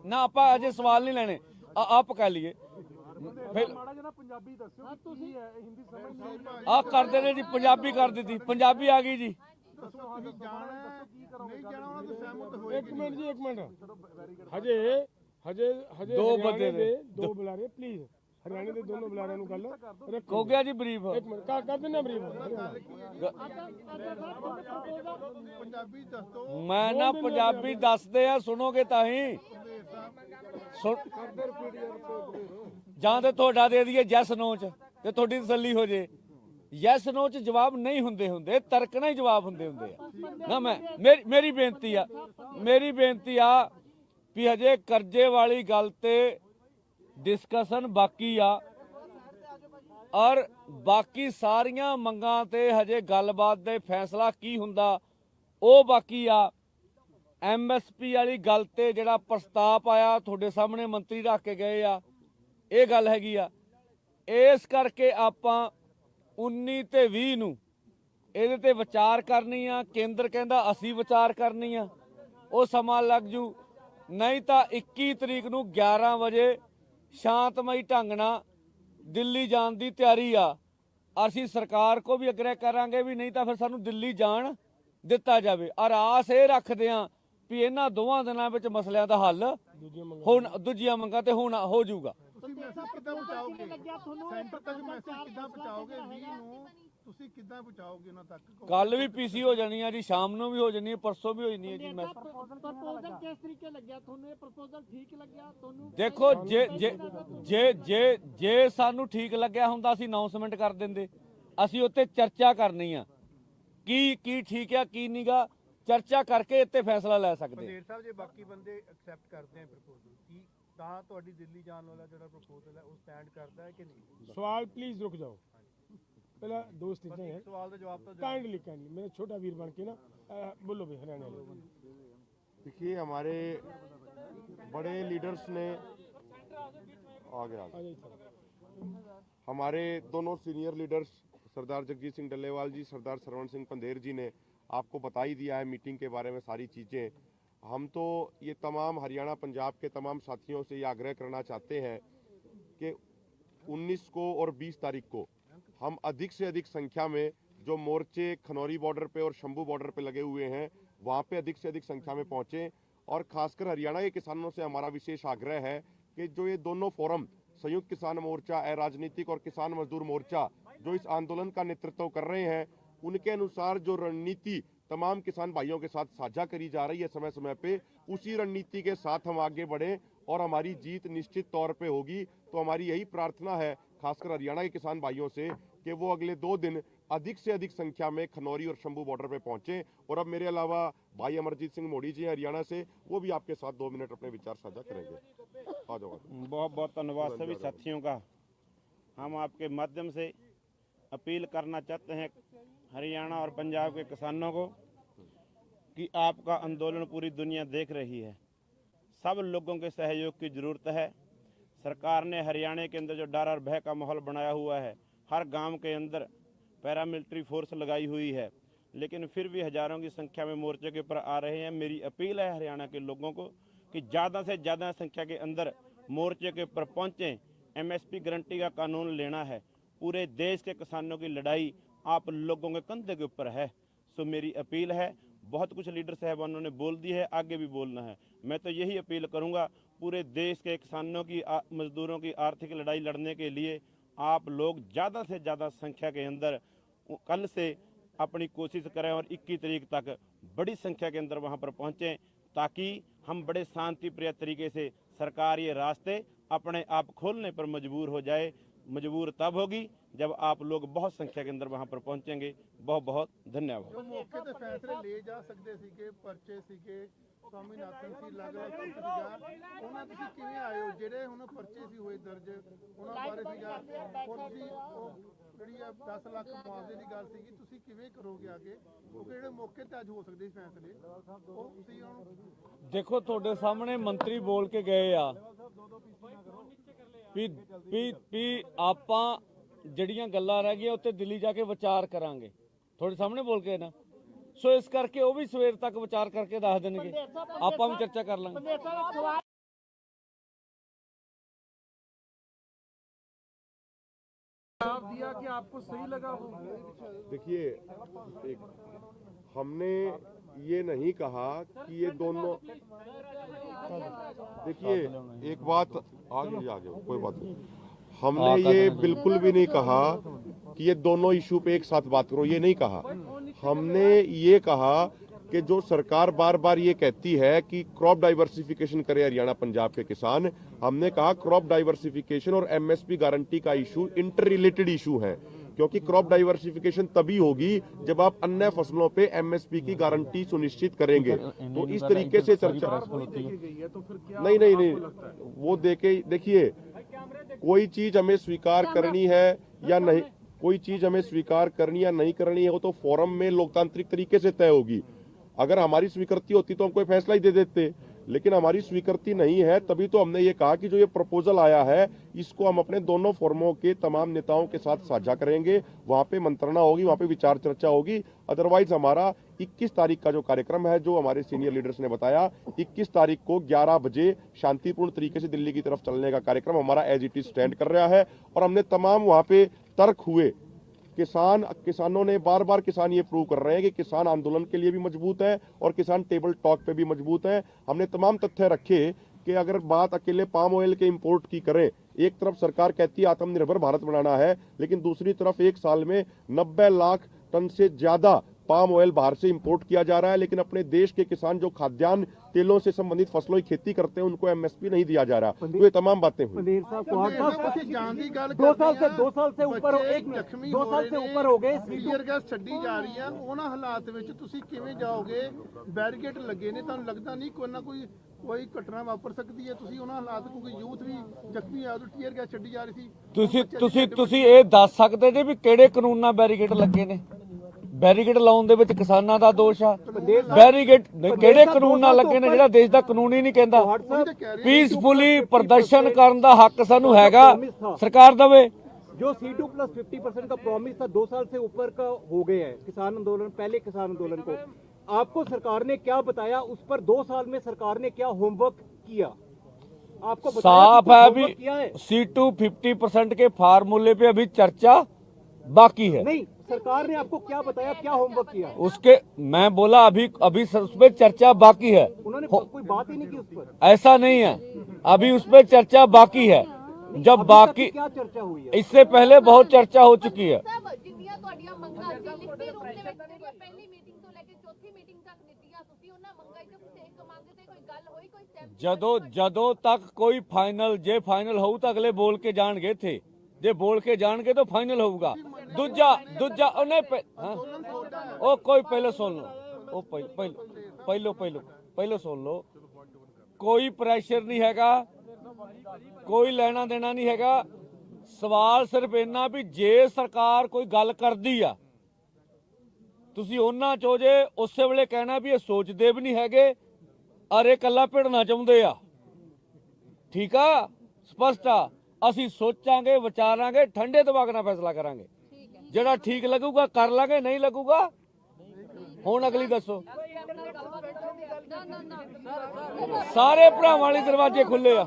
ना आप अजे सवाल नहीं लेने, आप कह लिए आप कर देने जी, पंजाबी कर दी थी, पंजाबी आ गई जी। एक मिनट जी, एक मिनट, हजे हजे हजे 2 बजे दो बुला रहे प्लीज। हरियाणा के दोनों बुलारियां ਨੂੰ ਗੱਲ ਰੱਖੋ। हो गया जी ब्रीफ। एक मिनट कर देना ब्रीफ। ਪੰਜਾਬੀ ਦੱਸ ਦੋ मैं ना पंजाबी दसदे आ, सुनोगे ਤਾਂ ਹੀ ਜਾਂ ਤੇ ਤੁਹਾਡਾ ਦੇ ਦਈਏ ਯੈਸ ਨੋ ਚ ਤੇ ਤੁਹਾਡੀ ਤਸੱਲੀ ਹੋ ਜੇ। ਯੈਸ ਨੋ ਚ ਜਵਾਬ ਨਹੀਂ ਹੁੰਦੇ, ਤਰਕਣਾ ਹੀ ਜਵਾਬ ਹੁੰਦੇ ਆ ਨਾ। ਮੇਰੀ ਬੇਨਤੀ ਆ ਵੀ ਹਜੇ ਕਰਜ਼ੇ ਵਾਲੀ ਗੱਲ ਤੇ डिस्कशन बाकी आ और बाकी सारियां मंगां ते हजे गलबात दे फैसला की हुंदा ओ बाकी आ। MSP वाली गल ते जिहड़ा प्रस्ताव आया तुहाडे सामने मंत्री रख के गए आ, ये गल हैगी आ। इस करके आपां 19 ते 20 नूं इहदे ते विचार करनी आ। केंद्र कहंदा असीं विचार करनी आ, ਉਹ ਸਮਾਂ ਲੱਗ ਜੂ। नहीं तो 21 तरीक नूं 11 ਵਜੇ शांतमई ढंग नाल दिल्ली जाण दी तैयारी आ। असीं सरकार को भी अग्रह करांगे भी नहीं तो फिर सानूं दिल्ली जाण दिता जावे। और आस ये रखदे आ भी इन्हां दोवां दिनां विच मसलिਆਂ ਦਾ हल ਹੁਣ ਦੂਜੀਆਂ ਮੰਗਾਂ ਤੇ ਹੁਣ ਹੋ ਜਾਊਗਾ। ਤੁਸੀਂ ਮੈਸੇਜ ਕਿੱਦਾਂ ਪਹੁੰਚਾਓਗੇ ਸੈਂਟਰ ਤੱਕ? ਮੈਸੇਜ ਕਿੱਦਾਂ ਪਹੁੰਚਾਓਗੇ 20 ਨੂੰ? ਤੁਸੀਂ ਕਿੱਦਾਂ ਪਹੁੰਚਾਓਗੇ ਉਹਨਾਂ ਤੱਕ? ਕੱਲ ਵੀ ਪੀਸੀ ਹੋ ਜਾਣੀ ਆ ਜੀ, ਸ਼ਾਮ ਨੂੰ ਵੀ ਹੋ ਜਾਣੀ ਹੈ, ਪਰਸੋਂ ਵੀ ਹੋ ਜਾਣੀ ਹੈ ਜੀ। ਮੈਂ ਪ੍ਰਪੋਜ਼ਲ ਕਿਸ ਤਰੀਕੇ ਲੱਗਿਆ ਤੁਹਾਨੂੰ? ਇਹ ਪ੍ਰਪੋਜ਼ਲ ਠੀਕ ਲੱਗਿਆ ਤੁਹਾਨੂੰ? ਦੇਖੋ ਜੇ ਸਾਨੂੰ ਠੀਕ ਲੱਗਿਆ ਹੁੰਦਾ ਅਸੀਂ ਅਨਾਉਂਸਮੈਂਟ ਕਰ ਦਿੰਦੇ। ਅਸੀਂ ਉੱਤੇ ਚਰਚਾ ਕਰਨੀ ਆ ਕੀ ਠੀਕ ਆ ਕੀ ਨਹੀਂਗਾ, ਚਰਚਾ ਕਰਕੇ ਇੱਥੇ ਫੈਸਲਾ ਲੈ ਸਕਦੇ। ਪੰਦੇਰ ਸਾਹਿਬ ਜੇ ਬਾਕੀ ਬੰਦੇ ਐਕਸੈਪਟ ਕਰਦੇ ਆ ਪ੍ਰਪੋਜ਼ਲ, ਕੀ ਤਾਂ ਤੁਹਾਡੀ ਦਿੱਲੀ ਜਾਣ ਵਾਲਾ ਜਿਹੜਾ ਪ੍ਰਪੋਜ਼ਲ ਹੈ ਉਹ ਸਟੈਂਡ ਕਰਦਾ ਹੈ ਕਿ ਨਹੀਂ? सवाल प्लीज रुक जाओ, पहला दोस्त इतने हैं ਸਵਾਲ ਦਾ जवाब तो काइंडली मेरा छोटा वीर बन के ना बोलो भाई हरियाणा वाले। देखिए हमारे बड़े लीडर्स ने आगे हमारे दोनों सीनियर लीडर्स सरदार जगजीत सिंह डल्लेवाल जी, सरदार सरवण सिंह पंधेर जी ने आपको बता ही दिया है मीटिंग के बारे में सारी चीज़ें। हम तो ये तमाम हरियाणा पंजाब के तमाम साथियों से ये आग्रह करना चाहते हैं कि 19 को और 20 तारीख को हम अधिक से अधिक संख्या में जो मोर्चे खनौरी बॉर्डर पे और शंभू बॉर्डर पे लगे हुए हैं वहाँ पे अधिक से अधिक संख्या में पहुँचें। और खासकर हरियाणा के किसानों से हमारा विशेष आग्रह है कि जो ये दोनों फोरम संयुक्त किसान मोर्चा, अराजनीतिक और किसान मजदूर मोर्चा जो इस आंदोलन का नेतृत्व कर रहे हैं, उनके अनुसार जो रणनीति तमाम किसान भाइयों के साथ साझा करी जा रही है समय समय पे, उसी रणनीति के साथ हम आगे बढ़ें और हमारी जीत निश्चित तौर पे होगी। तो हमारी यही प्रार्थना है खासकर हरियाणा के किसान भाइयों से कि वो अगले 2 दिन अधिक से अधिक संख्या में खनौरी और शंभू बॉर्डर पे पहुंचे। और अब मेरे अलावा भाई अमरजीत सिंह मोदी जी हरियाणा से, वो भी आपके साथ 2 मिनट अपने विचार साझा करेंगे। आ जाओ। बहुत बहुत धन्यवाद सभी साथियों का। हम आपके माध्यम से अपील करना चाहते हैं हरियाणा और पंजाब के किसानों को कि आपका आंदोलन पूरी दुनिया देख रही है। सब लोगों के सहयोग की ज़रूरत है। सरकार ने हरियाणा के अंदर जो डर और भय का माहौल बनाया हुआ है, हर गांव के अंदर पैरामिलिट्री फोर्स लगाई हुई है, लेकिन फिर भी हज़ारों की संख्या में मोर्चे के ऊपर आ रहे हैं। मेरी अपील है हरियाणा के लोगों को कि ज़्यादा से ज़्यादा संख्या के अंदर मोर्चे के ऊपर पहुँचें। MSP गारंटी का कानून लेना है। पूरे देश के किसानों की लड़ाई आप लोगों के कंधे के ऊपर है। सो मेरी अपील है, बहुत कुछ लीडर साहबानों ने बोल दी है, आगे भी बोलना है। मैं तो यही अपील करूंगा, पूरे देश के किसानों की मजदूरों की आर्थिक लड़ाई लड़ने के लिए आप लोग ज़्यादा से ज़्यादा संख्या के अंदर कल से अपनी कोशिश करें और 21 तारीख तक बड़ी संख्या के अंदर वहां पर पहुंचें, ताकि हम बड़े शांति प्रिय तरीके से सरकार ये रास्ते अपने आप खोलने पर मजबूर हो जाए। मजबूर तब होगी जब आप लोग बहुत संख्या के अंदर वहां पर पहुंचेंगे। बहुत बहुत धन्यवाद। जो मौके ते फैसले ले जा सकते सीगे, पर्चे सीगे, स्वामीनाथन सी अलग-अलग कुछ सीगा, ਉਹਨਾਂ ਤੁਸੀਂ ਕਿਵੇਂ ਆਏ ਹੋ? ਜਿਹੜੇ ਹੁਣ ਪਰਚੇ ਸੀ ਹੋਏ ਦਰਜ, ਉਹਨਾਂ ਬਾਰੇ ਸੀਗਾ ਔਰ ਤੁਸੀਂ ਉਹ ਜਿਹੜੀ ਆ 10 ਲੱਖ ਮੁਆਵਜ਼ੇ ਦੀ ਗੱਲ ਸੀਗੀ, ਤੁਸੀਂ ਕਿਵੇਂ ਕਰੋਗੇ ਅੱਗੇ? ਕਿਉਂਕਿ ਜਿਹੜੇ ਮੌਕੇ ਤੇ ਅੱਜ ਹੋ ਸਕਦੇ ਸੀ ਫੈਸਲੇ ਉਹ ਤੁਸੀਂ ਹੁਣ देखो ਤੁਹਾਡੇ ਸਾਹਮਣੇ ਮੰਤਰੀ ਬੋਲ ਕੇ ਗਏ ਆ ਵੀ ਆਪਾਂ ਜਿਹੜੀਆਂ ਗੱਲਾਂ ਰਹਿ ਗਈਆਂ ਉੱਤੇ ਦਿੱਲੀ ਜਾ ਕੇ ਵਿਚਾਰ ਕਰਾਂਗੇ। ਤੁਹਾਡੇ ਸਾਹਮਣੇ ਬੋਲ ਕੇ ਨਾ, ਸੋ ਇਸ ਕਰਕੇ ਉਹ ਵੀ ਸਵੇਰ ਤੱਕ ਵਿਚਾਰ ਕਰਕੇ ਦੱਸ ਦੇਣਗੇ, ਆਪਾਂ ਵੀ ਚਰਚਾ ਕਰ ਲਾਂਗੇ। दिया कि आपको सही लगा हो? देखिए हमने ये नहीं कहा कि ये दोनों, देखिए एक बात आगे कोई बात नहीं, हमने ये बिल्कुल भी नहीं कहा कि ये दोनों इशू पे एक साथ बात करो, ये नहीं कहा। हमने ये कहा कि जो सरकार बार बार ये कहती है कि क्रॉप डाइवर्सिफिकेशन करे हरियाणा पंजाब के किसान, हमने कहा क्रॉप डाइवर्सिफिकेशन और एमएसपी गारंटी का इशू इंटर रिलेटेड इशू है, क्योंकि क्रॉप डाइवर्सिफिकेशन तभी होगी जब आप अन्य फसलों पे एमएसपी की गारंटी सुनिश्चित करेंगे। तो इस तरीके से चर्चा नहीं, वो देखिए कोई चीज हमें स्वीकार करनी है या नहीं, कोई चीज हमें स्वीकार करनी या नहीं करनी है वो तो फोरम में लोकतांत्रिक तरीके से तय होगी। अगर हमारी स्वीकृति होती तो हम कोई फैसला ही दे देते, लेकिन हमारी स्वीकृति नहीं है, तभी तो हमने ये कहा कि जो ये प्रपोजल आया है इसको हम अपने दोनों फोरमों के तमाम नेताओं के साथ साझा करेंगे, वहां पे मंत्रणा होगी, वहां पे विचार चर्चा होगी। अदरवाइज हमारा 21 तारीख का जो कार्यक्रम है, जो हमारे सीनियर लीडर्स ने बताया, 21 तारीख को 11 बजे शांतिपूर्ण तरीके से दिल्ली की तरफ चलने का कार्यक्रम हमारा एज इट इज स्टैंड कर रहा है। और हमने तमाम वहां पे तर्क हुए, किसानों ने बार बार किसान ये प्रूव कर रहे हैं कि किसान आंदोलन के लिए भी मजबूत है और किसान टेबल टॉक पे भी मजबूत है। हमने तमाम तथ्य रखे कि अगर बात अकेले पाम ऑयल के इंपोर्ट की करें, एक तरफ सरकार कहती है आत्मनिर्भर भारत बनाना है, लेकिन दूसरी तरफ एक साल में 90 लाख टन से ज्यादा पाम ऑयल बाहर से इंपोर्ट किया जा रहा है, लेकिन अपने देश के किसान जो खाद्यान्न तेलों से संबंधित फसलों की खेती करते हैं उनको एमएसपी नहीं दिया जा रहा। तो ये तमाम बातें हुई। 2 साल से ऊपर हो गए टीयर गैस छड्डी जा रही है, ਉਹਨਾਂ ਹਾਲਾਤ ਵਿੱਚ ਤੁਸੀਂ ਕਿਵੇਂ ਜਾਓਗੇ? बैरिकेड ਲੱਗੇ ਨੇ, ਤੁਹਾਨੂੰ ਲੱਗਦਾ ਨਹੀਂ ਕੋਈ ਨਾ ਕੋਈ ਘਟਨਾ ਵਾਪਰ ਸਕਦੀ ਹੈ? ਤੁਸੀਂ ਉਹਨਾਂ ਹਾਲਾਤ ਕਿਉਂਕਿ ਯੂਥ ਵੀ ਜ਼ਖਮੀ ਆ, टीयर गैस ਛੱਡੀ ਜਾ ਰਹੀ ਸੀ। ਤੁਸੀਂ ਇਹ ਦੱਸ ਸਕਦੇ ਜੇ ਵੀ ਕਿਹੜੇ ਕਾਨੂੰਨ ਨਾਲ ਬੈਰੀਕੇਡ ਲੱਗੇ ਨੇ? ਬੈਰੀਕੇਡ ਲਾਉਣ ਦੇ ਵਿੱਚ ਕਿਸਾਨਾਂ ਦਾ ਦੋਸ਼ ਆ। ਬੈਰੀਕੇਡ ਕਿਹੜੇ ਕਾਨੂੰਨ ਨਾਲ ਲੱਗੇ ਨੇ ਜਿਹੜਾ ਦੇਸ਼ ਦਾ ਕਾਨੂੰਨ ਹੀ ਨਹੀਂ ਕਹਿੰਦਾ? ਪੀਸਫੁਲੀ ਪ੍ਰਦਰਸ਼ਨ ਕਰਨ ਦਾ ਹੱਕ ਸਾਨੂੰ ਹੈਗਾ, ਸਰਕਾਰ ਦੇਵੇ। जो C2 प्लस 50% का प्रॉमिस था 2 साल से ऊपर का हो गया है किसान आंदोलन, पहले किसान आंदोलन को आपको सरकार ने क्या बताया? उस पर 2 साल में सरकार ने क्या होमवर्क किया? आपको साफ है अभी C2 50% के फार्मूले पे अभी चर्चा बाकी है। नहीं, सरकार ने आपको क्या बताया, क्या होमवर्क किया? उसके मैं बोला अभी उस पर चर्चा बाकी है। उन्होंने कोई बात ही नहीं की उस पर। ऐसा नहीं है, अभी उस पर चर्चा बाकी है। जब बाकी क्या चर्चा हुई है? इससे पहले बहुत चर्चा हो चुकी है। ਜਦੋਂ ਤੱਕ ਕੋਈ ਫਾਈਨਲ ਜੇ ਫਾਈਨਲ ਹੋਊ ਤਾਂ ਅਗਲੇ ਬੋਲ ਕੇ ਜਾਣਗੇ ਇੱਥੇ, ਜੇ ਬੋਲ ਕੇ ਜਾਣਗੇ ਤਾਂ ਫਾਈਨਲ ਹੋਊਗਾ। ਦੂਜਾ ਉਹਨੇ ਉਹ ਕੋਈ ਪਹਿਲੇ ਸੁਣ ਲਓ, ਉਹ ਪਹਿਲੇ ਸੁਣ ਲਓ। ਕੋਈ ਪ੍ਰੈਸ਼ਰ ਨਹੀਂ ਹੈਗਾ, ਕੋਈ ਲੈਣਾ ਦੇਣਾ ਨਹੀਂ ਹੈਗਾ। ਸਵਾਲ ਸਿਰਫ ਇੰਨਾ ਵੀ ਜੇ ਸਰਕਾਰ ਕੋਈ ਗੱਲ ਕਰਦੀ ਆ ਤੁਸੀਂ ਉਹਨਾਂ ਚੋਂ ਜੇ ਉਸੇ ਵੇਲੇ ਕਹਿਣਾ ਵੀ ਇਹ ਸੋਚਦੇ ਵੀ ਨਹੀਂ ਹੈਗੇ ਅਰੇ ਕੱਲਾ ਭਿੜਨਾ ਚਾਹੁੰਦੇ ਆ, ਠੀਕ ਆ, ਸਪਸ਼ਟ ਆ। ਅਸੀਂ ਸੋਚਾਂਗੇ, ਵਿਚਾਰਾਂਗੇ, ਠੰਡੇ ਦਿਮਾਗ ਨਾਲ ਫੈਸਲਾ ਕਰਾਂਗੇ। ਜਿਹੜਾ ਠੀਕ ਲੱਗੂਗਾ ਕਰ ਲਾਂਗੇ, ਨਹੀਂ ਲੱਗੂਗਾ ਹੁਣ ਅਗਲੀ ਦੱਸੋ। ਸਾਰੇ ਭਰਾਵਾਂ ਲਈ ਦਰਵਾਜ਼ੇ ਖੁੱਲੇ ਆ।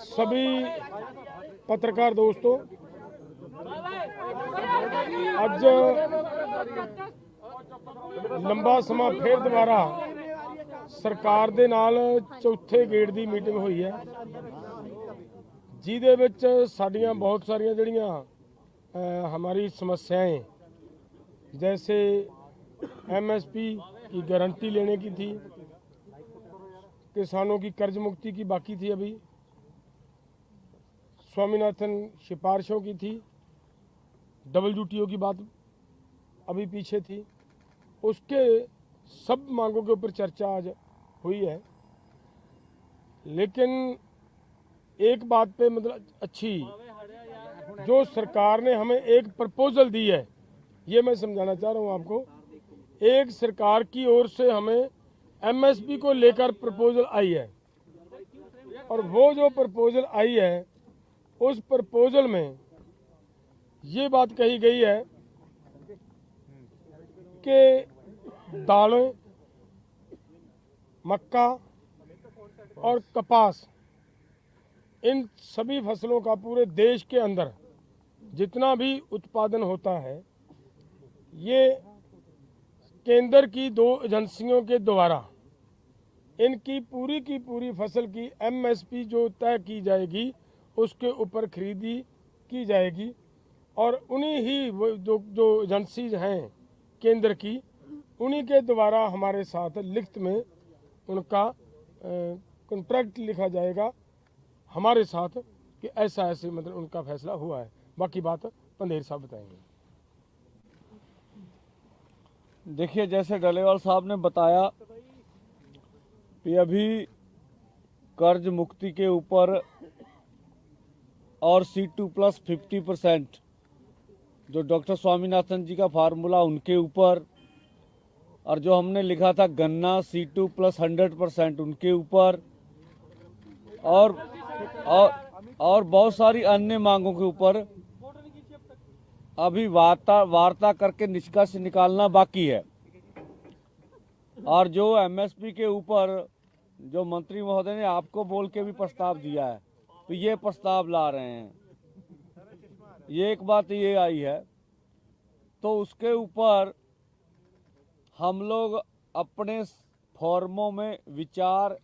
सभी पत्रकार दोस्तों, ਅੱਜ ਲੰਬਾ ਸਮਾਂ ਫਿਰ ਦੁਬਾਰਾ ਸਰਕਾਰ ਦੇ ਨਾਲ ਚੌਥੇ ਗੇੜ ਦੀ ਮੀਟਿੰਗ ਹੋਈ ਹੈ, ਜਿਹਦੇ ਵਿੱਚ ਸਾਡੀਆਂ ਬਹੁਤ ਸਾਰੀਆਂ ਜਿਹੜੀਆਂ हमारी समस्याएं जैसे एमएसपी की गारंटी लेने की थी, किसानों की कर्ज मुक्ति की बाकी थी, अभी स्वामीनाथन सिफारिशों की थी, WTO की बात अभी पीछे थी, उसके सब मांगों के ऊपर चर्चा आज हुई है। लेकिन एक बात पे मतलब अच्छी, जो सरकार ने हमें एक प्रपोजल दी है, ये मैं समझाना चाह रहा हूँ आपको। एक सरकार की ओर से हमें एमएसपी को लेकर प्रपोजल आई है, और वो जो प्रपोजल आई है उस प्रपोजल में ये बात कही गई है के दालें, मक्का और कपास, इन सभी फसलों का पूरे देश के अंदर जितना भी उत्पादन होता है, ये केंद्र की 2 एजेंसियों के द्वारा इनकी पूरी की पूरी फसल की MSP जो तय की जाएगी उसके ऊपर खरीदी की जाएगी। और उन्हीं ही वो जो एजेंसीज हैं केंद्र की, उन्हीं के द्वारा हमारे साथ लिखित में उनका कॉन्ट्रैक्ट लिखा जाएगा हमारे साथ कि ऐसा ऐसे मतलब उनका फैसला हुआ है। बाकी बात पंधेर साहब बताएंगे। देखिए, जैसे डलेवाल साहब ने बताया कि अभी कर्ज मुक्ति के ऊपर और C2+ 50% जो डॉक्टर स्वामीनाथन जी का फार्मूला उनके ऊपर, और जो हमने लिखा था गन्ना C2+ 100% उनके ऊपर, और बहुत सारी अन्य मांगों के ऊपर अभी वार्ता करके निष्कर्ष निकालना बाकी है। और जो MSP के ऊपर जो मंत्री महोदय ने आपको बोल के भी प्रस्ताव दिया है, तो ये प्रस्ताव ला रहे हैं, ये एक बात ये आई है। तो उसके ऊपर हम लोग अपने फॉर्मों में विचार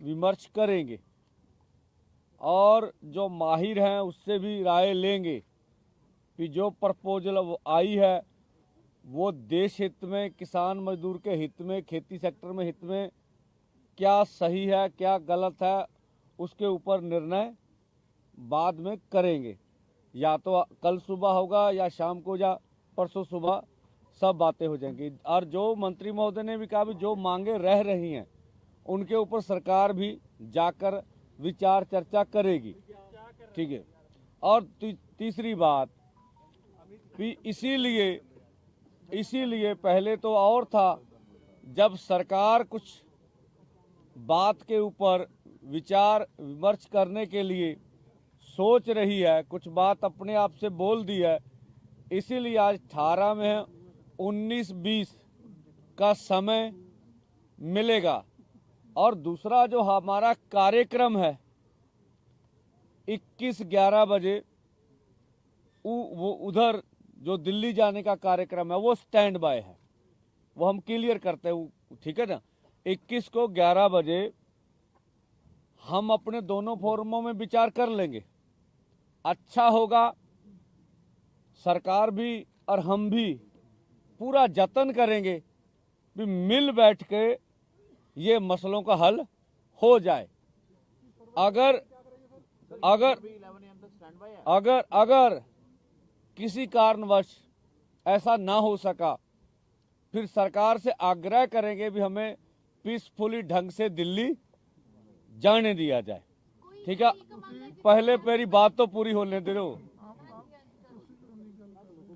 विमर्श करेंगे और जो माहिर हैं उससे भी राय लेंगे कि जो प्रपोजल आई है वो देश हित में, किसान मजदूर के हित में, खेती सेक्टर में हित में क्या सही है क्या गलत है, उसके ऊपर निर्णय बाद में करेंगे। या तो कल सुबह होगा या शाम को या परसों सुबह सब बातें हो जाएंगी। और जो मंत्री महोदय ने भी कहा भी जो मांगे रह रही हैं उनके ऊपर सरकार भी जाकर विचार चर्चा करेगी, ठीक है। और तीसरी बात भी इसीलिए पहले तो और था, जब सरकार कुछ बात के ऊपर विचार विमर्श करने के लिए सोच रही है, कुछ बात अपने आप से बोल दी है, इसीलिए आज 18 में है, 19-20 का समय मिलेगा। और दूसरा जो हमारा कार्यक्रम है 21-11 बजे वो उधर जो दिल्ली जाने का कार्यक्रम है वो स्टैंड बाय है, वो हम क्लियर करते हैं, ठीक है ना। 21 को 11 बजे हम अपने दोनों फोरमों में विचार कर लेंगे। अच्छा होगा, सरकार भी और हम भी पूरा जतन करेंगे कि मिल बैठ के ये मसलों का हल हो जाए। अगर किसी कारणवश ऐसा ना हो सका, फिर सरकार से आग्रह करेंगे भी हमें पीसफुली ढंग से दिल्ली जाने दिया जाए, ठीक है। पहले मेरी बात तो पूरी होने दे दो।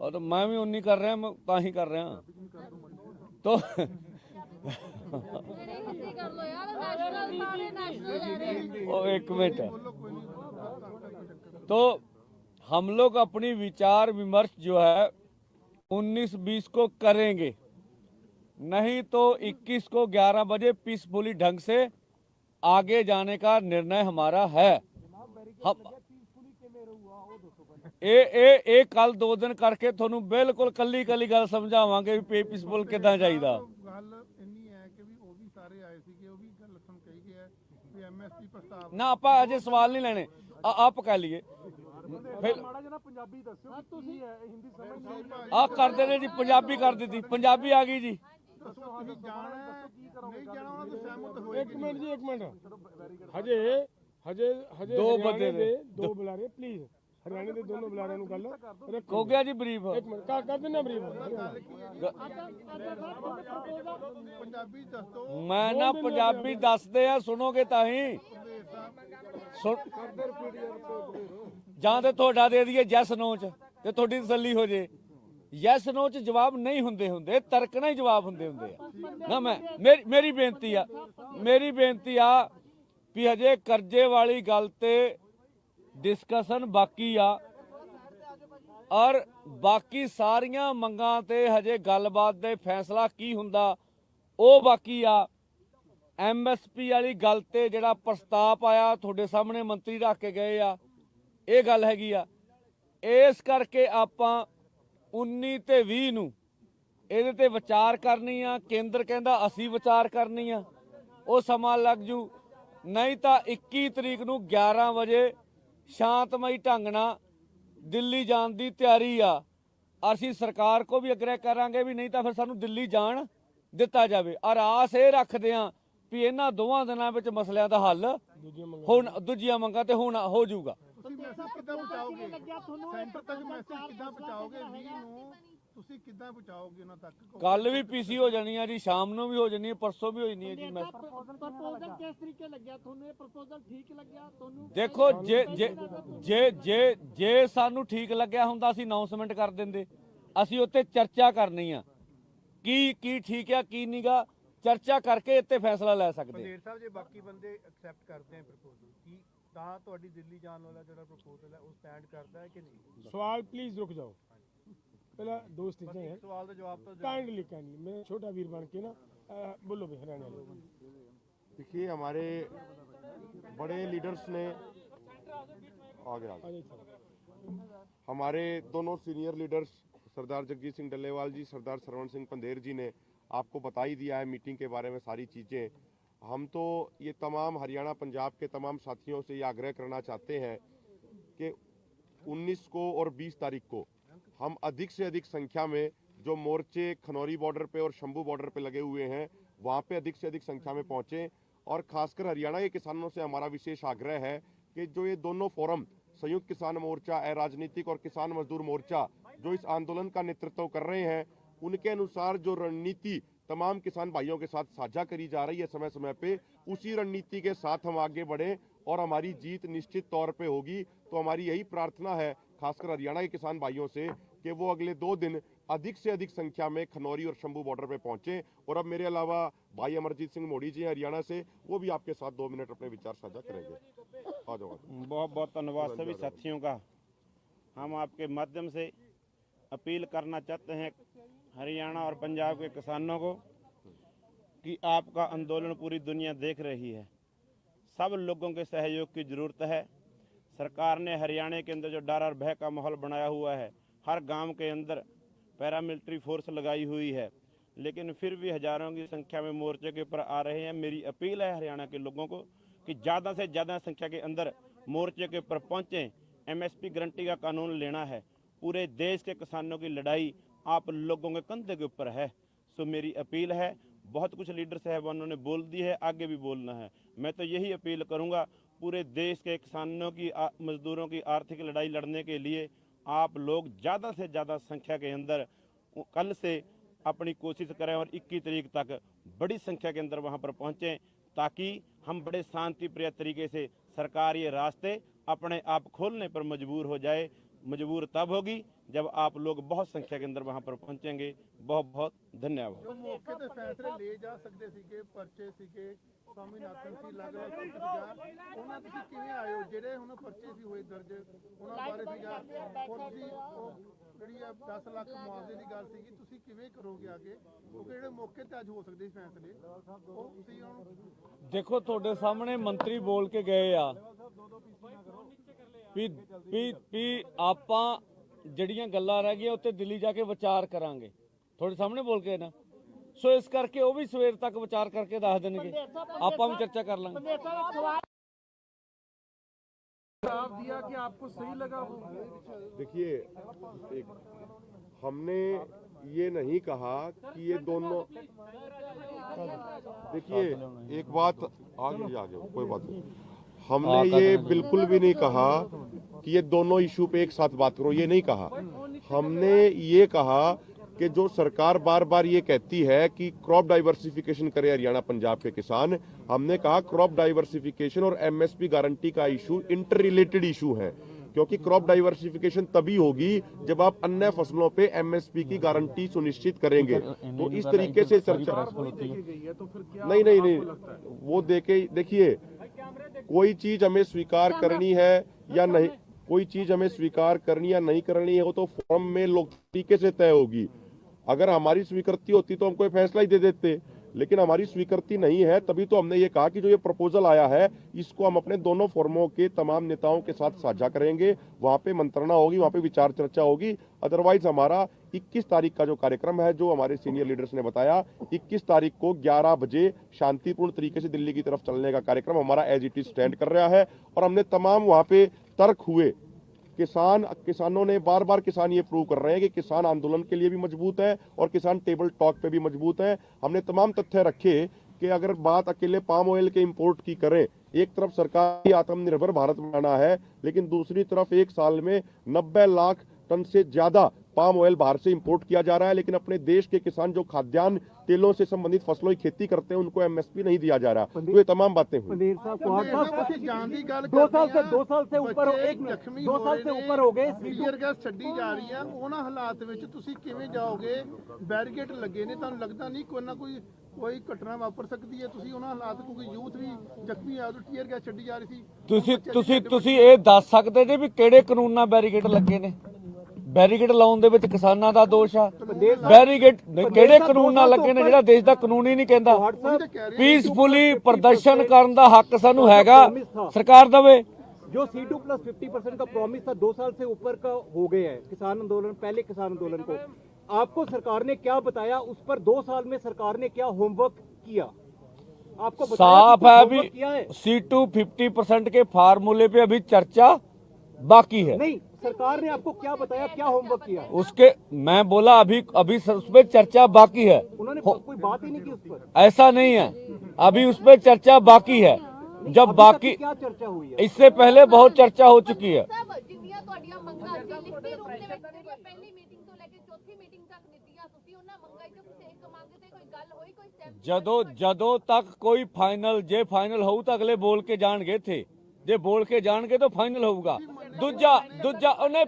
और तो मैं भी उन्हीं कर रहे हैं, कहाँ ही कर रहे हैं। तो एक मिनट, तो हम लोग अपनी विचार विमर्श जो है 19-20 को करेंगे, नहीं तो 21 को 11 बजे पीसफुली ढंग से आगे जाने का निर्णय हमारा है। हम कल 2 दिन करके थोनू बिल्कुल कली गल समझावांगे भी पीसफुल किदां जाईदा। ना आप अजे सवाल नहीं लेने, आप कह लिए आ कर देने जी, पंजाबी कर दी थी, पंजाबी आ गई जी। एक मिनट हजे 2 बजे दो बुलारे प्लीज, हरियाणे के दोनों बुलारे गल हो गया जी ब्रीफ। एक मिनट कर देना ब्रीफ। मैं ना पंजाबी दसदे आ, सुनोगे ताही ਜਾਂ ਤੇ ਤੁਹਾਡਾ ਦੇ ਦਈਏ ਯੈਸ ਨੋ ਚ ਤੇ ਤੁਹਾਡੀ ਤਸੱਲੀ ਹੋ ਜੇ। ਯੈਸ ਨੋ ਚ ਜਵਾਬ ਨਹੀਂ ਹੁੰਦੇ, ਤਰਕਣਾ ਹੀ ਜਵਾਬ ਹੁੰਦੇ ਆ ਨਾ। ਮੈਂ ਮੇਰੀ ਬੇਨਤੀ ਆ ਵੀ ਹਜੇ ਕਰਜ਼ੇ ਵਾਲੀ ਗੱਲ ਤੇ डिस्कशन बाकी आ। और ਬਾਕੀ ਸਾਰੀਆਂ ਮੰਗਾਂ ਤੇ ਹਜੇ ਗੱਲਬਾਤ ਦੇ ਫੈਸਲਾ ਕੀ ਹੁੰਦਾ ਉਹ ਬਾਕੀ ਆ। ਐਮਐਸਪੀ ਵਾਲੀ ਗੱਲ ਤੇ ਜਿਹੜਾ ਪ੍ਰਸਤਾਵ ਆਇਆ ਤੁਹਾਡੇ ਸਾਹਮਣੇ ਮੰਤਰੀ ਰੱਖ ਕੇ ਗਏ ਆ, ਇਹ ਗੱਲ ਹੈਗੀ ਆ। ਇਸ ਕਰਕੇ ਆਪਾਂ 19 ਤੇ 20 ਨੂੰ ਇਹਦੇ ਤੇ ਵਿਚਾਰ ਕਰਨੀ ਆ। ਕੇਂਦਰ ਕਹਿੰਦਾ ਅਸੀਂ ਵਿਚਾਰ ਕਰਨੀ ਆ, ਉਹ ਸਮਾਂ ਲੱਗ ਜੂ। ਨਹੀਂ ਤਾਂ 21 ਤਰੀਕ ਨੂੰ 11 ਵਜੇ ਸ਼ਾਂਤਮਈ ਢੰਗ ਨਾਲ ਦਿੱਲੀ ਜਾਣ ਦੀ ਤਿਆਰੀ ਆ। ਅਸੀਂ ਸਰਕਾਰ ਕੋ ਵੀ ਅਗਰੇ ਕਰਾਂਗੇ ਵੀ ਨਹੀਂ ਤਾਂ ਫਿਰ ਸਾਨੂੰ ਦਿੱਲੀ ਜਾਣ ਦਿੱਤਾ ਜਾਵੇ। ਔਰ ਆਸ ਇਹ ਰੱਖਦੇ ਆ ਵੀ ਇਹਨਾਂ ਦੋਵਾਂ ਦਿਨਾਂ ਵਿੱਚ ਮਸਲਿਆਂ ਦਾ ਹੱਲ ਹੁਣ ਦੂਜੀਆਂ ਮੰਗਾਂ ਤੇ ਹੁਣ ਹੋ ਜਾਊਗਾ। ਤੁਸੀਂ ਮੈਸੇਜ ਕਿੱਦਾਂ ਪਹੁੰਚਾਓਗੇ ਸੈਂਟਰ ਤੱਕ? ਮੈਸੇਜ ਕਿੱਦਾਂ ਪਹੁੰਚਾਓਗੇ 20 ਨੂੰ? ਤੁਸੀਂ ਕਿੱਦਾਂ ਪਹੁੰਚਾਓਗੇ ਉਹਨਾਂ ਤੱਕ? ਕੱਲ ਵੀ ਪੀਸੀ ਹੋ ਜਾਣੀ ਆ ਜੀ, ਸ਼ਾਮ ਨੂੰ ਵੀ ਹੋ ਜਾਣੀ ਹੈ, ਪਰਸੋਂ ਵੀ ਹੋ ਜਾਣੀ ਹੈ ਜੀ। ਮੈਂ ਪ੍ਰਪੋਜ਼ਲ ਕਿਸ ਤਰੀਕੇ ਲੱਗਿਆ ਤੁਹਾਨੂੰ? ਇਹ ਪ੍ਰਪੋਜ਼ਲ ਠੀਕ ਲੱਗਿਆ ਤੁਹਾਨੂੰ? ਦੇਖੋ ਜੇ ਸਾਨੂੰ ਠੀਕ ਲੱਗਿਆ ਹੁੰਦਾ ਅਸੀਂ ਅਨਾਉਂਸਮੈਂਟ ਕਰ ਦਿੰਦੇ। ਅਸੀਂ ਉੱਤੇ ਚਰਚਾ ਕਰਨੀ ਆ ਕੀ ਠੀਕ ਆ ਕੀ ਨਹੀਂਗਾ, ਚਰਚਾ ਕਰਕੇ ਇੱਥੇ ਫੈਸਲਾ ਲੈ ਸਕਦੇ। ਪੰਦੇਰ ਸਾਹਿਬ, ਜੇ ਬਾਕੀ ਬੰਦੇ ਐਕਸੈਪਟ ਕਰਦੇ ਆ ਪ੍ਰਪੋਜ਼ਲ, ਕੀ ਤਾਂ ਤੁਹਾਡੀ ਦਿੱਲੀ ਜਾਣ ਵਾਲਾ ਜਿਹੜਾ ਪ੍ਰਪੋਜ਼ਲ ਹੈ ਉਹ ਸਟੈਂਡ ਕਰਦਾ ਹੈ ਕਿ ਨਹੀਂ? सवाल प्लीज रुक जाओ, पहला दोस्त बस हैं एक सवाल का जवाब तो काइंडली मैं छोटा वीर बन के ना बोलो भाई हरियाणा वाले। देखिए, हमारे बड़े लीडर्स ने आगे हमारे दोनों सीनियर लीडर्स सरदार जगजीत सिंह डल्लेवाल जी, सरदार सरवण सिंह पंधेर जी ने आपको बता ही दिया है मीटिंग के बारे में सारी चीज़ें। हम तो ये तमाम हरियाणा पंजाब के तमाम साथियों से ये आग्रह करना चाहते हैं कि 19 को और 20 तारीख को हम अधिक से अधिक संख्या में जो मोर्चे खनौरी बॉर्डर पे और शंभू बॉर्डर पे लगे हुए हैं वहाँ पे अधिक से अधिक संख्या में पहुँचें। और खासकर हरियाणा के किसानों से हमारा विशेष आग्रह है कि जो ये दोनों फोरम संयुक्त किसान मोर्चा, अराजनीतिक और किसान मजदूर मोर्चा जो इस आंदोलन का नेतृत्व कर रहे हैं, उनके अनुसार जो रणनीति तमाम किसान भाइयों के साथ साझा करी जा रही है समय समय पे, उसी रणनीति के साथ हम आगे बढ़ें और हमारी जीत निश्चित तौर पे होगी। तो हमारी यही प्रार्थना है खासकर हरियाणा के किसान भाइयों से कि वो अगले 2 दिन अधिक से अधिक संख्या में खनौरी और शंभू बॉर्डर पे पहुंचे। और अब मेरे अलावा भाई अमरजीत सिंह मोड़ी जी हैं हरियाणा से, वो भी आपके साथ 2 मिनट अपने विचार साझा करेंगे। आ जाओ। बहुत बहुत धन्यवाद सभी साथियों का। हम आपके माध्यम से अपील करना चाहते हैं हरियाणा और पंजाब के किसानों को कि आपका आंदोलन पूरी दुनिया देख रही है। सब लोगों के सहयोग की ज़रूरत है। सरकार ने हरियाणा के अंदर जो डर और भय का माहौल बनाया हुआ है, हर गांव के अंदर पैरामिलिट्री फोर्स लगाई हुई है, लेकिन फिर भी हज़ारों की संख्या में मोर्चे के ऊपर आ रहे हैं। मेरी अपील है हरियाणा के लोगों को कि ज़्यादा से ज़्यादा संख्या के अंदर मोर्चे के ऊपर पहुँचें। एमएसपी गारंटी का कानून लेना है। पूरे देश के किसानों की लड़ाई आप लोगों के कंधे के ऊपर है। सो मेरी अपील है, बहुत कुछ लीडर साहबानों ने बोल दी है, आगे भी बोलना है। मैं तो यही अपील करूंगा, पूरे देश के किसानों की मजदूरों की आर्थिक लड़ाई लड़ने के लिए आप लोग ज़्यादा से ज़्यादा संख्या के अंदर कल से अपनी कोशिश करें और 21 तारीख तक बड़ी संख्या के अंदर वहां पर पहुंचें, ताकि हम बड़े शांति प्रिय तरीके से सरकार ये रास्ते अपने आप खोलने पर मजबूर हो जाए। मजबूर तब होगी जब आप लोग बहुत संख्या के अंदर वहां पर पहुंचेंगे। बहुत बहुत धन्यवाद। जो मौके ते फैसले ले जा सकते सीगे, पर्चे सीगे, स्वामीनाथन सी अलग-अलग सीगा, ਉਹਨਾਂ ਤੁਸੀਂ ਕਿਵੇਂ ਆਏ ਹੋ? ਜਿਹੜੇ ਹੁਣ ਪਰਚੇ ਸੀ ਹੋਏ ਦਰਜ, ਉਹਨਾਂ ਬਾਰੇ ਸੀਗਾ ਔਰ ਤੁਸੀਂ ਉਹ ਜਿਹੜੀ ਆ 10 ਲੱਖ ਮੁਆਵਜ਼ੇ ਦੀ ਗੱਲ ਸੀਗੀ, ਤੁਸੀਂ ਕਿਵੇਂ ਕਰੋਗੇ ਅੱਗੇ? ਕਿਉਂਕਿ ਜਿਹੜੇ ਮੌਕੇ ਤੇ ਅੱਜ ਹੋ ਸਕਦੇ ਸੀ ਫੈਸਲੇ, ਉਹ ਤੁਸੀਂ ਹੁਣ ਦੇਖੋ ਤੁਹਾਡੇ ਸਾਹਮਣੇ ਮੰਤਰੀ ਬੋਲ ਕੇ ਗਏ ਆ ਵੀ ਆਪਾਂ ਜਿਹੜੀਆਂ ਗੱਲਾਂ ਰਹਿ ਗਈਆਂ ਉੱਤੇ ਦਿੱਲੀ ਜਾ ਕੇ ਵਿਚਾਰ ਕਰਾਂਗੇ। ਤੁਹਾਡੇ ਸਾਹਮਣੇ ਬੋਲ ਕੇ ਨਾ, ਸੋ ਇਸ ਕਰਕੇ ਉਹ ਵੀ ਸਵੇਰ ਤੱਕ ਵਿਚਾਰ ਕਰਕੇ ਦੱਸ ਦੇਣਗੇ, ਆਪਾਂ ਵੀ ਚਰਚਾ ਕਰ ਲਾਂਗੇ। दिया कि आपको सही लगा वो? देखिए, हमने ये नहीं कहा कि ये दोनों, देखिए एक बात आगे कोई बात नहीं, हमने ये बिल्कुल भी नहीं कहा कि ये दोनों इशू पे एक साथ बात करो, ये नहीं कहा। हमने ये कहा कि जो सरकार बार बार ये कहती है कि क्रॉप डाइवर्सिफिकेशन करे हरियाणा पंजाब के किसान, हमने कहा क्रॉप डाइवर्सिफिकेशन और एमएसपी गारंटी का इशू इंटर रिलेटेड इशू है, क्योंकि क्रॉप डाइवर्सिफिकेशन तभी होगी जब आप अन्य फसलों पे एमएसपी की गारंटी सुनिश्चित करेंगे। तो इस तरीके से चर्चा नहीं, वो देखिए कोई चीज हमें स्वीकार करनी है या नहीं, कोई चीज हमें स्वीकार करनी या नहीं करनी है वो तो फॉर्म में लोग तरीके से तय होगी। अगर हमारी स्वीकृति होती तो हम कोई फैसला ही दे देते, लेकिन हमारी स्वीकृति नहीं है, तभी तो हमने ये कहा कि जो ये प्रपोजल आया है इसको हम अपने दोनों फोरमों के तमाम नेताओं के साथ साझा करेंगे, वहां पे मंत्रणा होगी, वहां पे विचार चर्चा होगी। अदरवाइज हमारा 21 तारीख का जो कार्यक्रम है, जो हमारे सीनियर लीडर्स ने बताया, 21 तारीख को 11 बजे शांतिपूर्ण तरीके से दिल्ली की तरफ चलने का कार्यक्रम हमारा एज इट इज स्टैंड कर रहा है। और हमने तमाम वहां पे तर्क हुए, किसानों ने बार बार किसान ये प्रूव कर रहे हैं कि किसान आंदोलन के लिए भी मजबूत है और किसान टेबल टॉक पे भी मजबूत है। हमने तमाम तथ्य रखे कि अगर बात अकेले पाम ऑयल के इंपोर्ट की करें, एक तरफ सरकार की आत्मनिर्भर भारत बनाना है, लेकिन दूसरी तरफ एक साल में 90 लाख टन से ज्यादा पाम ऑयल बाहर से इंपोर्ट किया जा रहा है, लेकिन अपने देश के किसान जो खाद्यान्न तेलों से संबंधित फसलों की खेती करते हैं उनको एमएसपी नहीं दिया जा रहा। तो ये तमाम बातें हुई। पंदेर साहब, कुहाड़ साहब, जान दी गल 2 साल से ऊपर हो गए टीयर गैस ਛੱਡੀ ਜਾ ਰਹੀ ਹੈ, ਉਹਨਾਂ ਹਾਲਾਤ ਵਿੱਚ ਤੁਸੀਂ ਕਿਵੇਂ ਜਾਓਗੇ? ਬੈਰੀਕੇਡ ਲੱਗੇ ਨੇ, ਤੁਹਾਨੂੰ ਲੱਗਦਾ ਨਹੀਂ ਕੋਈ ਨਾ ਕੋਈ ਘਟਨਾ ਵਾਪਰ ਸਕਦੀ ਹੈ? ਤੁਸੀਂ ਉਹਨਾਂ ਹਾਲਾਤ ਕਿਉਂਕਿ ਯੂਥ ਵੀ ਜ਼ਖਮੀ ਆ, ਉਦੋਂ ਟੀਅਰ ਗੈਸ ਛੱਡੀ ਜਾ ਰਹੀ ਸੀ। ਤੁਸੀਂ ਇਹ ਦੱਸ ਸਕਦੇ ਜੇ ਵੀ ਕਿਹੜੇ ਕਾਨੂੰਨ ਨਾਲ ਬੈਰੀਕੇਡ ਲੱਗੇ ਨੇ? ਬੈਰੀਕੇਡ ਲਾਉਣ ਦੇ ਵਿੱਚ ਕਿਸਾਨਾਂ ਦਾ ਦੋਸ਼ ਆ। ਬੈਰੀਕੇਡ ਕਿਹੜੇ ਕਾਨੂੰਨ ਨਾਲ ਲੱਗੇ ਨੇ ਜਿਹੜਾ ਦੇਸ਼ ਦਾ ਕਾਨੂੰਨ ਹੀ ਨਹੀਂ ਕਹਿੰਦਾ? ਪੀਸਫੁਲੀ ਪ੍ਰਦਰਸ਼ਨ ਕਰਨ ਦਾ ਹੱਕ ਸਾਨੂੰ ਹੈਗਾ, ਸਰਕਾਰ ਦੇਵੇ। जो C2 प्लस 50% का प्रॉमिस था 2 साल से ऊपर का हो गया है किसान आंदोलन, पहले किसान आंदोलन को आपको सरकार ने क्या बताया? उस पर 2 साल में सरकार ने क्या होमवर्क किया? आपको साफ है अभी किया है? C2 50% के फार्मूले पे अभी चर्चा बाकी है। नहीं, सरकार ने आपको क्या बताया, क्या होमवर्क किया? उसके मैं बोला अभी उस पर चर्चा बाकी है। उन्होंने कोई बात ही नहीं की उस पर। ऐसा नहीं है, अभी उस पर चर्चा बाकी है। जब बाकी क्या चर्चा हुई है? इससे पहले बहुत चर्चा हो चुकी है। ਜਿੰਨੀਆਂ ਤੁਹਾਡੀਆਂ ਮੰਗਾਂ ਸੀ ਲਿਖਤੀ ਰੂਪ ਦੇ ਵਿੱਚ ਜਿਹੜੀਆਂ ਪਹਿਲੀ ਮੀਟਿੰਗ ਤੋਂ ਲੈ ਕੇ ਚੌਥੀ ਮੀਟਿੰਗ ਤੱਕ ਦਿੱਤੀਆਂ, ਤੁਸੀਂ ਉਹਨਾਂ ਮੰਗਾਂ ਚੋਂ ਕਿਸੇ ਇੱਕ ਮੰਗ ਤੇ ਕੋਈ ਗੱਲ ਹੋਈ, ਕੋਈ ਸਟੈਪ? ਜਦੋਂ ਤੱਕ ਕੋਈ ਫਾਈਨਲ, ਜੇ ਫਾਈਨਲ ਹੋਊ ਤਾਂ ਅਗਲੇ ਬੋਲ ਕੇ ਜਾਣਗੇ ਇੱਥੇ, ਜੇ ਬੋਲ ਕੇ ਜਾਣਗੇ ਤਾਂ ਫਾਈਨਲ ਹੋਊਗਾ। ਦੂਜਾ ਉਹਨੇ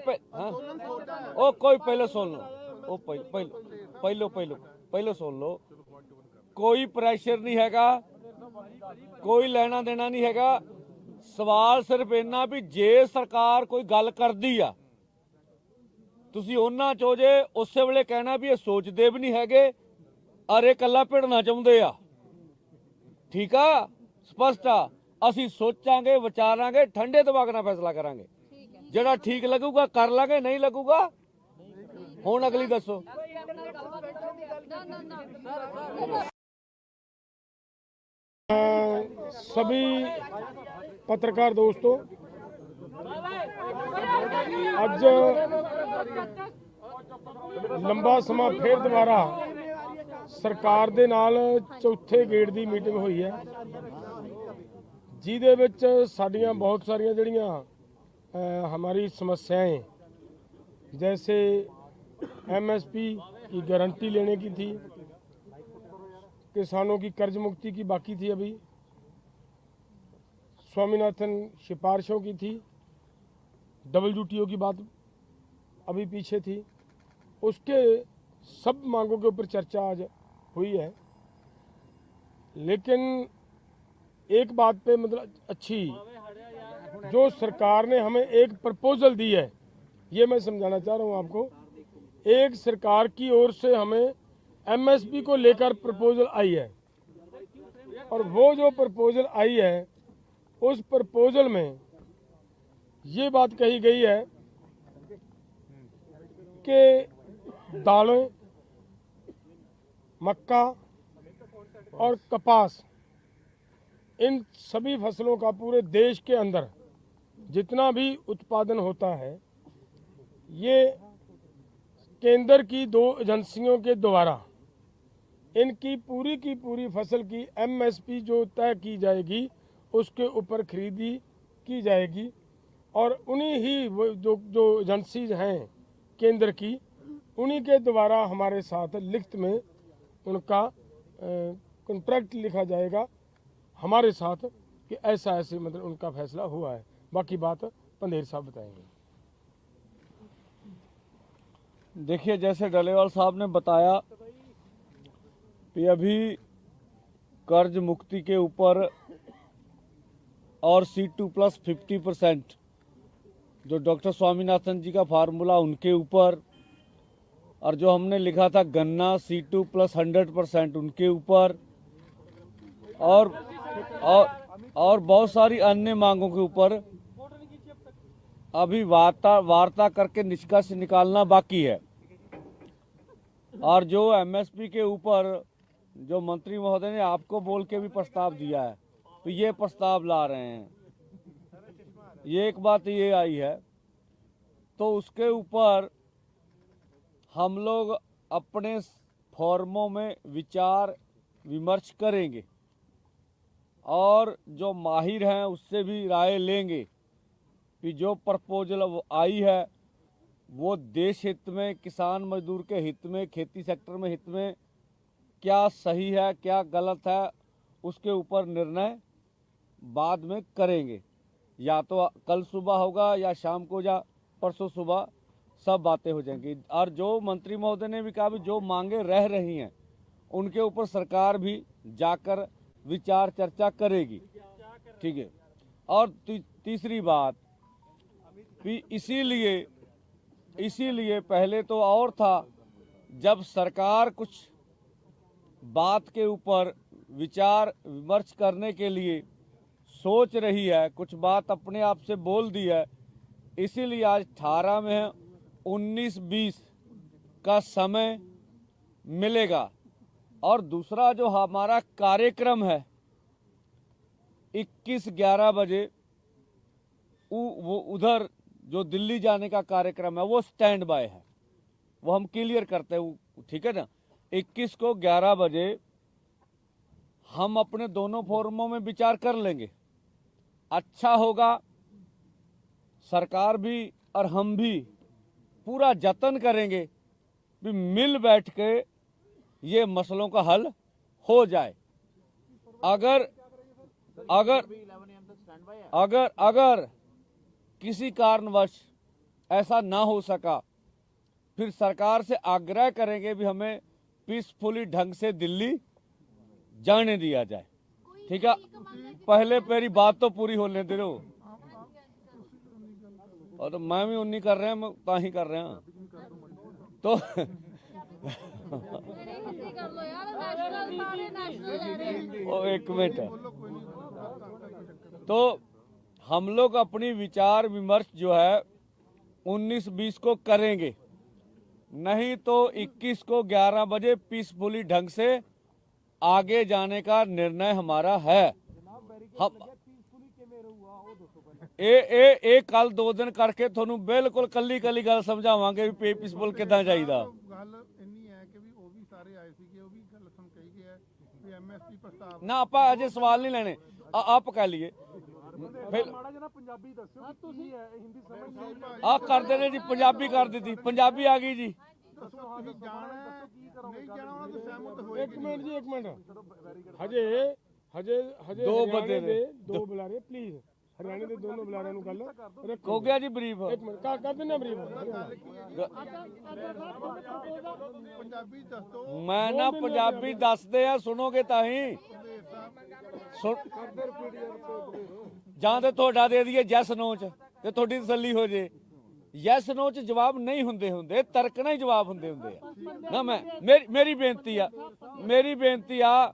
ਉਹ ਕੋਈ ਪਹਿਲੇ ਸੁਣ ਲਓ, ਉਹ ਪਹਿਲੇ ਸੁਣ ਲਓ। ਕੋਈ ਪ੍ਰੈਸ਼ਰ ਨਹੀਂ ਹੈਗਾ, ਕੋਈ ਲੈਣਾ ਦੇਣਾ ਨਹੀਂ ਹੈਗਾ। ਸਵਾਲ ਸਿਰਫ ਇੰਨਾ ਵੀ ਜੇ ਸਰਕਾਰ ਕੋਈ ਗੱਲ ਕਰਦੀ ਆ, ਤੁਸੀਂ ਉਹਨਾਂ ਚੋਂ ਜੇ ਉਸੇ ਵੇਲੇ ਕਹਿਣਾ ਵੀ ਇਹ ਸੋਚਦੇ ਵੀ ਨਹੀਂ ਹੈਗੇ ਔਰ ਇਹ ਕੱਲਾ ਭਿੜਨਾ ਚਾਹੁੰਦੇ ਆ, ਠੀਕ ਆ, ਸਪਸ਼ਟ ਆ। ਅਸੀਂ ਸੋਚਾਂਗੇ, ਵਿਚਾਰਾਂਗੇ, ਠੰਡੇ ਦਿਮਾਗ ਨਾਲ ਫੈਸਲਾ ਕਰਾਂਗੇ। ਜਿਹੜਾ ਠੀਕ ਲੱਗੂਗਾ ਕਰ ਲਾਂਗੇ, ਨਹੀਂ ਲੱਗੂਗਾ ਹੁਣ ਅਗਲੀ ਦੱਸੋ। सभी पत्रकार दोस्तों, ਅੱਜ ਲੰਬਾ ਸਮਾਂ ਫਿਰ ਦੁਬਾਰਾ ਸਰਕਾਰ ਦੇ ਨਾਲ ਚੌਥੇ ਗੇੜ ਦੀ ਮੀਟਿੰਗ ਹੋਈ ਹੈ, ਜਿਹਦੇ ਵਿੱਚ ਸਾਡੀਆਂ ਬਹੁਤ ਸਾਰੀਆਂ ਜਿਹੜੀਆਂ हमारी समस्याएं, जैसे एमएसपी की गारंटी लेने की थी, किसानों की कर्ज मुक्ति की बाकी थी, अभी स्वामीनाथन सिफारिशों की थी, WTO की बात अभी पीछे थी, उसके सब मांगों के ऊपर चर्चा आज हुई है। लेकिन एक बात पे मतलब अच्छी, जो सरकार ने हमें एक प्रपोजल दी है, ये मैं समझाना चाह रहा हूँ आपको। एक सरकार की ओर से हमें एमएसपी को लेकर प्रपोजल आई है, और वो जो प्रपोजल आई है उस प्रपोजल में ये बात कही गई है कि दालें, मक्का और कपास, इन सभी फसलों का पूरे देश के अंदर जितना भी उत्पादन होता है, ये केंद्र की 2 एजेंसियों के द्वारा इनकी पूरी की पूरी फसल की एमएसपी जो तय की जाएगी उसके ऊपर खरीदी की जाएगी, और उन्हीं ही जो एजेंसीज हैं केंद्र की, उन्हीं के द्वारा हमारे साथ लिखित में उनका कॉन्ट्रैक्ट लिखा जाएगा हमारे साथ कि ऐसा ऐसे मतलब उनका फैसला हुआ है। बाकी बात पंदेर साहब बताएंगे। देखिए, जैसे डलेवाल साहब ने बताया कि अभी कर्ज मुक्ति के ऊपर और C2 प्लस 50% जो डॉक्टर स्वामीनाथन जी का फार्मूला उनके ऊपर, और जो हमने लिखा था गन्ना C2 प्लस 100% उनके ऊपर, और बहुत सारी अन्य मांगों के ऊपर अभी वार्ता करके निष्कर्ष निकालना बाकी है। और जो MSP के ऊपर जो मंत्री महोदय ने आपको बोल के भी प्रस्ताव दिया है, तो ये प्रस्ताव ला रहे हैं, ये एक बात ये आई है, तो उसके ऊपर हम लोग अपने फॉर्मों में विचार विमर्श करेंगे और जो माहिर हैं उससे भी राय लेंगे कि जो प्रपोजल आई है वो देश हित में, किसान मजदूर के हित में, खेती सेक्टर में हित में क्या सही है क्या गलत है, उसके ऊपर निर्णय बाद में करेंगे। या तो कल सुबह होगा या शाम को या परसों सुबह सब बातें हो जाएंगी। और जो मंत्री महोदय ने भी कहा भी जो मांगे रह रही हैं उनके ऊपर सरकार भी जाकर विचार चर्चा करेगी, ठीक है। और तीसरी बात भी इसीलिए पहले तो और था, जब सरकार कुछ बात के ऊपर विचार विमर्श करने के लिए सोच रही है, कुछ बात अपने आप से बोल दी है, इसीलिए आज 18 में है, 19-20 का समय मिलेगा। और दूसरा जो हमारा कार्यक्रम है 21-11 बजे वो उधर जो दिल्ली जाने का कार्यक्रम है वो स्टैंड बाय है, वो हम क्लियर करते हैं, ठीक है ना। 21 को 11 बजे हम अपने दोनों फोरमों में विचार कर लेंगे। अच्छा होगा, सरकार भी और हम भी पूरा जतन करेंगे कि मिल बैठ के ये मसलों का हल हो जाए। अगर किसी कारणवश ऐसा ना हो सका, फिर सरकार से आग्रह करेंगे भी हमें पीसफुली ढंग से दिल्ली जाने दिया जाए, ठीक है। पहले मेरी बात तो पूरी होने दे रहे हो, और तो मैं भी उन्हीं कर रहे हैं, ताही कर रहे हैं। तो ओ एक मिनट, तो हम लोग अपनी विचार विमर्श जो है 19-20 को करेंगे, नहीं तो 21 को 11 बजे पीसफुली ढंग से आगे जाने का निर्णय हमारा है। हम कल 2 दिन करके थोनू बिल्कुल कली गल समझावांगे भी पीसफुल किदां जाईदा। ना आप अजे सवाल नहीं लेने, आप कह लिए आ कर देने जी, पंजाबी कर दी थी, पंजाबी आ गई जी। एक मिनट हजे दो बंदे ने, दो बुलारे प्लीज, हरियाणा के दोनों बुलारे नु गल रखो। हो गया जी ब्रीफ। एक मिनट कर देना ब्रीफ। मैं ना पंजाबी दसदे आ, सुनोगे ताही ਜਾਂ ਤੇ ਤੁਹਾਡਾ ਦੇ ਦਈਏ ਯੈਸ ਨੋ ਚ ਤੇ ਤੁਹਾਡੀ ਤਸੱਲੀ ਹੋ ਜੇ। ਯੈਸ ਨੋ ਚ ਜਵਾਬ ਨਹੀਂ ਹੁੰਦੇ, ਤਰਕਣਾ ਹੀ ਜਵਾਬ ਹੁੰਦੇ ਆ ਨਾ। ਮੇਰੀ ਬੇਨਤੀ ਆ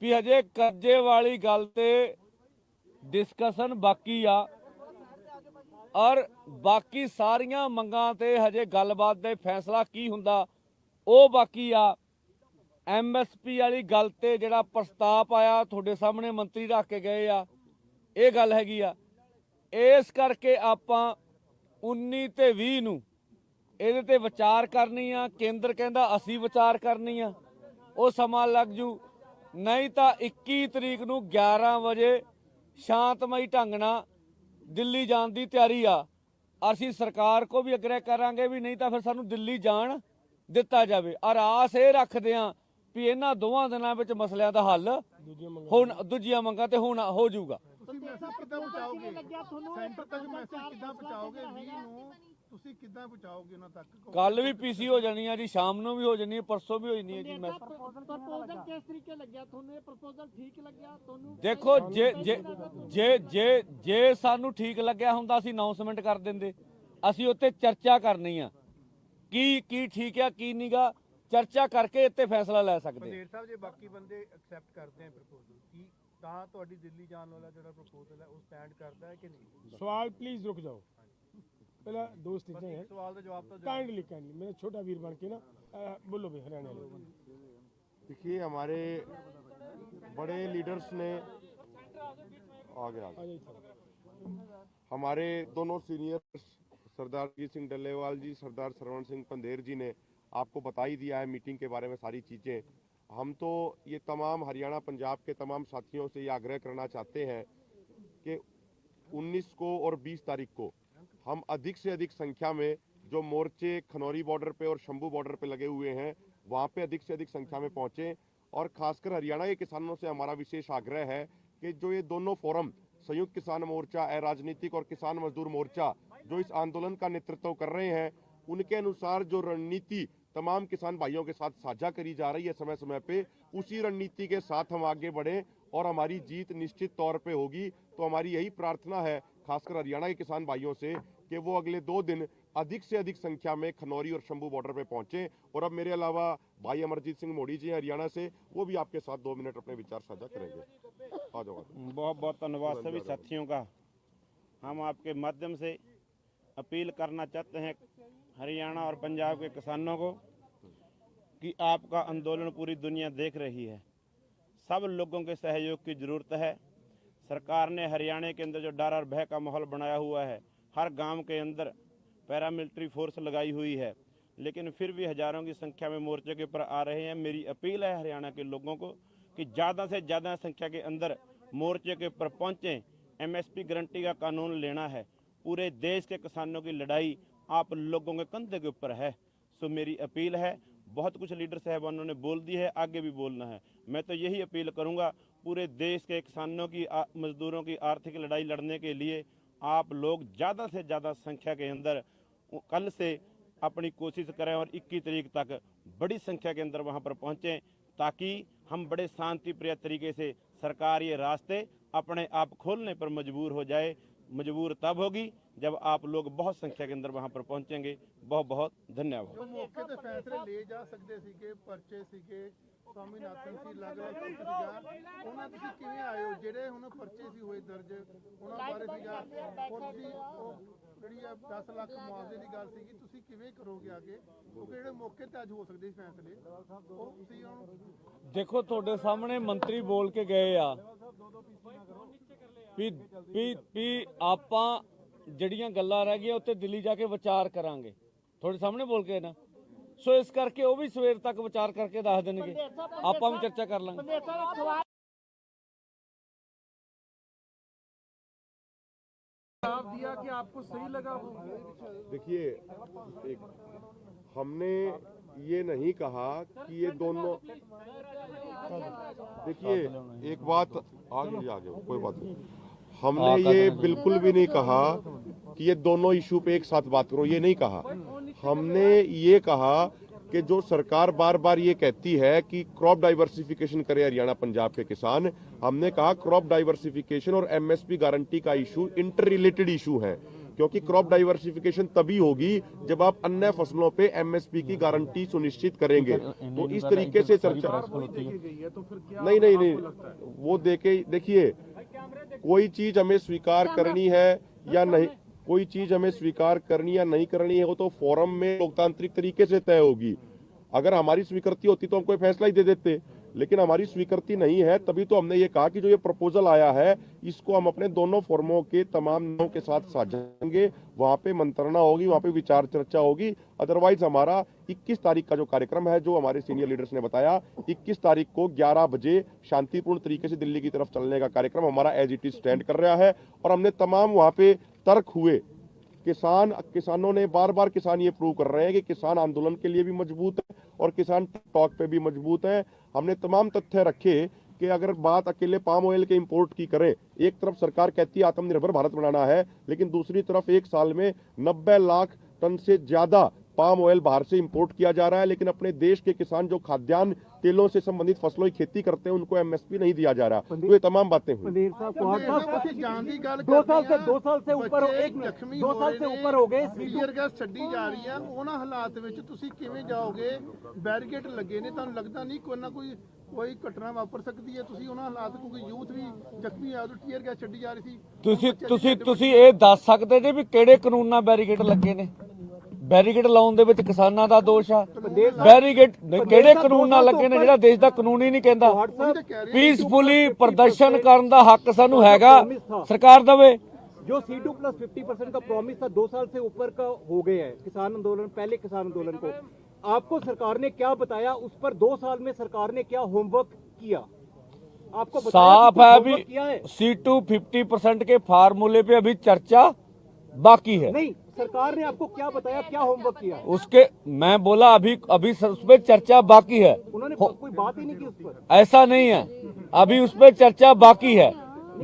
ਵੀ ਹਜੇ ਕਰਜ਼ੇ ਵਾਲੀ ਗੱਲ ਤੇ ਡਿਸਕਸ਼ਨ ਬਾਕੀ ਆ, ਔਰ ਬਾਕੀ ਸਾਰੀਆਂ ਮੰਗਾਂ ਤੇ ਹਜੇ ਗੱਲਬਾਤ ਦੇ ਫੈਸਲਾ ਕੀ ਹੁੰਦਾ ਉਹ ਬਾਕੀ ਆ। MSP ਵਾਲੀ ਗੱਲ ਤੇ ਜਿਹੜਾ ਪ੍ਰਸਤਾਵ ਆਇਆ ਤੁਹਾਡੇ ਸਾਹਮਣੇ ਮੰਤਰੀ ਰੱਖ ਕੇ ਗਏ ਆ, ਇਹ ਗੱਲ ਹੈਗੀ ਆ। ਇਸ ਕਰਕੇ ਆਪਾਂ 19 ਤੇ 20 ਨੂੰ ਇਹਦੇ ਤੇ ਵਿਚਾਰ ਕਰਨੀ ਆ। ਕੇਂਦਰ ਕਹਿੰਦਾ ਅਸੀਂ ਵਿਚਾਰ ਕਰਨੀ ਆ, ਉਹ ਸਮਾਂ ਲੱਗ ਜੂ। ਨਹੀਂ ਤਾਂ 21 ਤਰੀਕ ਨੂੰ 11 ਵਜੇ ਸ਼ਾਂਤਮਈ ਢੰਗ ਨਾਲ ਦਿੱਲੀ ਜਾਣ ਦੀ ਤਿਆਰੀ ਆ। ਅਸੀਂ ਸਰਕਾਰ ਕੋ ਵੀ ਅਗਰੇ ਕਰਾਂਗੇ ਵੀ ਨਹੀਂ ਤਾਂ ਫਿਰ ਸਾਨੂੰ ਦਿੱਲੀ ਜਾਣ ਦਿੱਤਾ ਜਾਵੇ। ਔਰ ਆਸ ਇਹ ਰੱਖਦੇ ਆ ਵੀ ਇਹਨਾਂ ਦੋਵਾਂ ਦਿਨਾਂ ਵਿੱਚ ਮਸਲਿਆਂ ਦਾ ਹੱਲ ਹੁਣ ਦੂਜੀਆਂ ਮੰਗਾਂ ਤੇ ਹੁਣ ਹੋ ਜਾਊਗਾ। ਤੁਸੀਂ ਮੈਸੇਜ ਕਿੱਦਾਂ ਪਹੁੰਚਾਓਗੇ ਸੈਂਟਰ ਤੱਕ? ਮੈਸੇਜ ਕਿੱਦਾਂ ਪਹੁੰਚਾਓਗੇ 20 ਨੂੰ ਤੁਸੀਂ ਕਿੱਦਾਂ ਪਹੁੰਚਾਓਗੇ ਉਹਨਾਂ ਤੱਕ? ਕੱਲ ਵੀ ਪੀਸੀ ਹੋ ਜਾਣੀ ਹੈ ਜੀ, ਸ਼ਾਮ ਨੂੰ ਵੀ ਹੋ ਜਾਣੀ ਹੈ, ਪਰਸੋਂ ਵੀ ਹੋ ਜਾਣੀ ਹੈ ਜੀ। ਮੈਂ ਪ੍ਰਪੋਜ਼ਲ ਕਿਸ ਤਰੀਕੇ ਲੱਗਿਆ ਤੁਹਾਨੂੰ? ਇਹ ਪ੍ਰਪੋਜ਼ਲ ਠੀਕ ਲੱਗਿਆ ਤੁਹਾਨੂੰ? ਦੇਖੋ ਜੇ ਸਾਨੂੰ ਠੀਕ ਲੱਗਿਆ ਹੁੰਦਾ ਅਸੀਂ ਅਨਾਉਂਸਮੈਂਟ ਕਰ ਦਿੰਦੇ। ਅਸੀਂ ਉੱਤੇ ਚਰਚਾ ਕਰਨੀ ਆ ਕੀ ਠੀਕ ਆ ਕੀ ਨਹੀਂਗਾ, ਚਰਚਾ ਕਰਕੇ ਇੱਥੇ ਫੈਸਲਾ ਲੈ ਸਕਦੇ। ਪੰਦੇਰ ਸਾਹਿਬ, ਜੇ ਬਾਕੀ ਬੰਦੇ ਐਕਸੈਪਟ ਕਰਦੇ ਆ ਪ੍ਰਪੋਜ਼ਲ, ਕੀ ਤਾਂ ਤੁਹਾਡੀ ਦਿੱਲੀ ਜਾਣ ਵਾਲਾ ਜਿਹੜਾ ਪ੍ਰਪੋਜ਼ਲ ਹੈ ਉਹ ਸਟੈਂਡ ਕਰਦਾ ਹੈ ਕਿ नहीं? सवाल प्लीज रुक जाओ, पहला दोस्त इतने हैं, सवाल का जवाब तो काइंडली मेरा छोटा वीर बन के ना बोलो भाई हरियाणा वाले। देखिए, हमारे बड़े लीडर्स ने आगे हमारे दोनों सीनियर सरदार जगजीत सिंह डल्लेवाल जी, सरदार सरवण सिंह पंधेर जी ने आपको बता ही दिया है मीटिंग के बारे में सारी चीज़ें। हम तो ये तमाम हरियाणा पंजाब के तमाम साथियों से ये आग्रह करना चाहते हैं कि 19 को और 20 तारीख को हम अधिक से अधिक संख्या में जो मोर्चे खनौरी बॉर्डर पे और शंभू बॉर्डर पे लगे हुए हैं वहाँ पे अधिक से अधिक संख्या में पहुँचें। और खासकर हरियाणा के किसानों से हमारा विशेष आग्रह है कि जो ये दोनों फोरम संयुक्त किसान मोर्चा, अराजनीतिक और किसान मजदूर मोर्चा जो इस आंदोलन का नेतृत्व कर रहे हैं, उनके अनुसार जो रणनीति तमाम किसान भाइयों के साथ साझा करी जा रही है समय समय पे, उसी रणनीति के साथ हम आगे बढ़ें और हमारी जीत निश्चित तौर पे होगी। तो हमारी यही प्रार्थना है खासकर हरियाणा के किसान भाइयों से कि वो अगले 2 दिन अधिक से अधिक संख्या में खनौरी और शंभू बॉर्डर पे पहुंचे। और अब मेरे अलावा भाई अमरजीत सिंह मोड़ी जी हरियाणा से, वो भी आपके साथ 2 मिनट अपने विचार साझा करेंगे। आ जाओ। बहुत बहुत धन्यवाद सभी साथियों का। हम आपके माध्यम से अपील करना चाहते हैं हरियाणा और पंजाब के किसानों को कि आपका आंदोलन पूरी दुनिया देख रही है। सब लोगों के सहयोग की ज़रूरत है। सरकार ने हरियाणा के अंदर जो डर और भय का माहौल बनाया हुआ है, हर गांव के अंदर पैरामिलिट्री फोर्स लगाई हुई है, लेकिन फिर भी हज़ारों की संख्या में मोर्चे के ऊपर आ रहे हैं। मेरी अपील है हरियाणा के लोगों को कि ज़्यादा से ज़्यादा संख्या के अंदर मोर्चे के ऊपर पहुँचें। MSP गारंटी का कानून लेना है। पूरे देश के किसानों की लड़ाई आप लोगों के कंधे के ऊपर है। सो मेरी अपील है, बहुत कुछ लीडर साहबानों ने बोल दी है, आगे भी बोलना है। मैं तो यही अपील करूंगा, पूरे देश के किसानों की मजदूरों की आर्थिक लड़ाई लड़ने के लिए आप लोग ज़्यादा से ज़्यादा संख्या के अंदर कल से अपनी कोशिश करें और 21 तारीख तक बड़ी संख्या के अंदर वहां पर पहुंचें, ताकि हम बड़े शांति प्रिय तरीके से सरकार ये रास्ते अपने आप खोलने पर मजबूर हो जाए। मजबूर तब होगी जब आप लोग बहुत संख्या के अंदर वहां पर पहुंचेंगे। बहुत बहुत धन्यवाद। जो मौके ते फैसले ले जा सकते ਸੀਗੇ, ਪਰਚੇ ਸੀਗੇ, स्वामीनाथन ਸੀ, ਅਲੱਗ-ਅਲੱਗ ਕੁਝ ਸੀਗਾ, ਉਹਨਾਂ ਤੁਸੀਂ ਕਿਵੇਂ ਆਏ ਹੋ? ਜਿਹੜੇ ਹੁਣ ਪਰਚੇ ਸੀ ਹੋਏ ਦਰਜ, ਉਹਨਾਂ ਬਾਰੇ ਸੀਗਾ ਔਰ ਤੁਸੀਂ ਉਹ ਜਿਹੜੀ ਆ 10 ਲੱਖ ਮੁਆਵਜ਼ੇ ਦੀ ਗੱਲ ਸੀਗੀ, ਤੁਸੀਂ ਕਿਵੇਂ ਕਰੋਗੇ ਅੱਗੇ? ਕਿਉਂਕਿ ਜਿਹੜੇ ਮੌਕੇ ਤੇ ਅੱਜ ਹੋ ਸਕਦੇ ਸੀ ਫੈਸਲੇ, ਉਹ ਤੁਸੀਂ ਹੁਣ ਦੇਖੋ ਤੁਹਾਡੇ ਸਾਹਮਣੇ ਮੰਤਰੀ ਬੋਲ ਕੇ ਗਏ ਆ ਵੀ ਆਪਾਂ ਜਿਹੜੀਆਂ ਗੱਲਾਂ ਰਹਿ ਗਈਆਂ ਉੱਤੇ ਦਿੱਲੀ ਜਾ ਕੇ ਵਿਚਾਰ ਕਰਾਂਗੇ। ਤੁਹਾਡੇ ਸਾਹਮਣੇ ਬੋਲ ਕੇ ਨਾ, ਸੋ ਇਸ ਕਰਕੇ ਉਹ ਵੀ ਸਵੇਰ ਤੱਕ ਵਿਚਾਰ ਕਰਕੇ ਦੱਸ ਦੇਣਗੇ, ਆਪਾਂ ਵੀ ਚਰਚਾ ਕਰ ਲਾਂਗੇ। दिया कि आपको सही लगा? देखिए, हमने ये नहीं कहा कि ये दोनों, देखिए एक बात आगे कोई बात नहीं, हमने ये बिल्कुल भी नहीं कहा कि ये दोनों इशू पे एक साथ बात करो, ये नहीं कहा। हमने ये कहा कि जो सरकार बार बार ये कहती है कि क्रॉप डाइवर्सिफिकेशन करे हरियाणा पंजाब के किसान, हमने कहा क्रॉप डाइवर्सिफिकेशन और MSP गारंटी का इशू इंटर रिलेटेड इशू है, क्योंकि क्रॉप डाइवर्सिफिकेशन तभी होगी जब आप अन्य फसलों पे MSP की गारंटी सुनिश्चित करेंगे। तो इस तरीके से चर्चा नहीं, वो देखिए कोई चीज हमें स्वीकार करनी है या नहीं, कोई चीज हमें स्वीकार करनी या नहीं करनी है वो तो फोरम में लोकतांत्रिक तरीके से तय होगी। अगर हमारी स्वीकृति होती तो हम कोई फैसला ही दे देते, लेकिन हमारी स्वीकृति नहीं है, तभी तो हमने ये कहा कि जो ये प्रपोजल आया है इसको हम अपने दोनों फोरमों के तमाम लोगों के साथ साझा करेंगे, वहाँ पे मंत्रणा होगी, वहाँ पे विचार चर्चा होगी। अदरवाइज हमारा 21 तारीख का जो कार्यक्रम है, जो हमारे सीनियर लीडर्स ने बताया, 21 तारीख को 11 बजे शांतिपूर्ण तरीके से दिल्ली की तरफ चलने का कार्यक्रम हमारा एज इट इज स्टैंड कर रहा है। और हमने तमाम वहाँ पे तर्क हुए, किसानों ने बार बार किसान ये प्रूव कर रहे हैं कि किसान आंदोलन के लिए भी मजबूत है और किसान टॉक पे भी मजबूत है। हमने तमाम तथ्य रखे कि अगर बात अकेले पाम ऑयल के इंपोर्ट की करें, एक तरफ सरकार कहती है आत्मनिर्भर भारत बनाना है, लेकिन दूसरी तरफ एक साल में 90 लाख टन से ज़्यादा पाम ऑयल बाहर से इंपोर्ट किया जा रहा है, लेकिन अपने देश के किसान जो खाद्यान्न तेलों से संबंधित फसलों की खेती करते हैं उनको एमएसपी नहीं दिया जा रहा। तो ये तमाम बातें हुई। पंदेर साहब ਅਸੀਂ ਜਾਣ ਦੀ ਗੱਲ 2 साल से ਕਰਦੇ 2 साल से ऊपर ਬੱਚੇ एक मिनट ਜ਼ਖਮੀ 2 ਹੋ साल ਰਹੇ से ਨੇ, ऊपर हो गए ਟੀਅਰ ਗੈਸ ਛੱਡੀ ਜਾ ਰਹੀ ਆ, ਉਹਨਾਂ ਹਾਲਾਤ ਵਿੱਚ ਤੁਸੀਂ ਕਿਵੇਂ ਜਾਓਗੇ? ਬੈਰੀਕੇਡ ਲੱਗੇ ਨੇ, ਤੁਹਾਨੂੰ ਲੱਗਦਾ ਨਹੀਂ ਕੋਈ ਨਾ ਕੋਈ ਘਟਨਾ ਵਾਪਰ ਸਕਦੀ ਹੈ? ਤੁਸੀਂ ਉਹਨਾਂ ਹਾਲਾਤ, ਕਿਉਂਕਿ ਯੂਥ ਵੀ ਜ਼ਖਮੀ ਆ, ਉਦੋਂ ਟੀਅਰ ਗੈਸ ਛੱਡੀ ਜਾ ਰਹੀ ਸੀ। ਤੁਸੀਂ ਇਹ ਦੱਸ ਸਕਦੇ ਜੇ ਵੀ ਕਿਹੜੇ ਕਾਨੂੰਨ ਨਾਲ ਬੈਰੀਕੇਡ ਲੱਗੇ ਨੇ? ਬੈਰੀਕੇਡ ਲਾਉਣ ਦੇ ਵਿੱਚ ਕਿਸਾਨਾਂ ਦਾ ਦੋਸ਼ ਆ। ਬੈਰੀਕੇਡ ਕਿਹੜੇ ਕਾਨੂੰਨ ਨਾਲ ਲੱਗੇ ਨੇ ਜਿਹੜਾ ਦੇਸ਼ ਦਾ ਕਾਨੂੰਨ ਹੀ ਨਹੀਂ ਕਹਿੰਦਾ? ਪੀਸਫੁਲੀ ਪ੍ਰਦਰਸ਼ਨ ਕਰਨ ਦਾ ਹੱਕ ਸਾਨੂੰ ਹੈਗਾ, ਸਰਕਾਰ ਦੇਵੇ। जो C2+50% का प्रॉमिस था 2 साल से ऊपर का हो गया है किसान आंदोलन, पहले किसान आंदोलन को आपको सरकार ने क्या बताया? उस पर 2 साल में सरकार ने क्या होमवर्क किया? आपको बताया साफ कि है कुछ अभी homework किया है? C2 50% के फार्मूले पे अभी चर्चा बाकी है। नहीं, सरकार ने आपको क्या बताया, क्या होमवर्क किया? उसके मैं बोला अभी उस पर चर्चा बाकी है। उन्होंने कोई बात ही नहीं की उस पर। ऐसा नहीं है, अभी उस पर चर्चा बाकी है।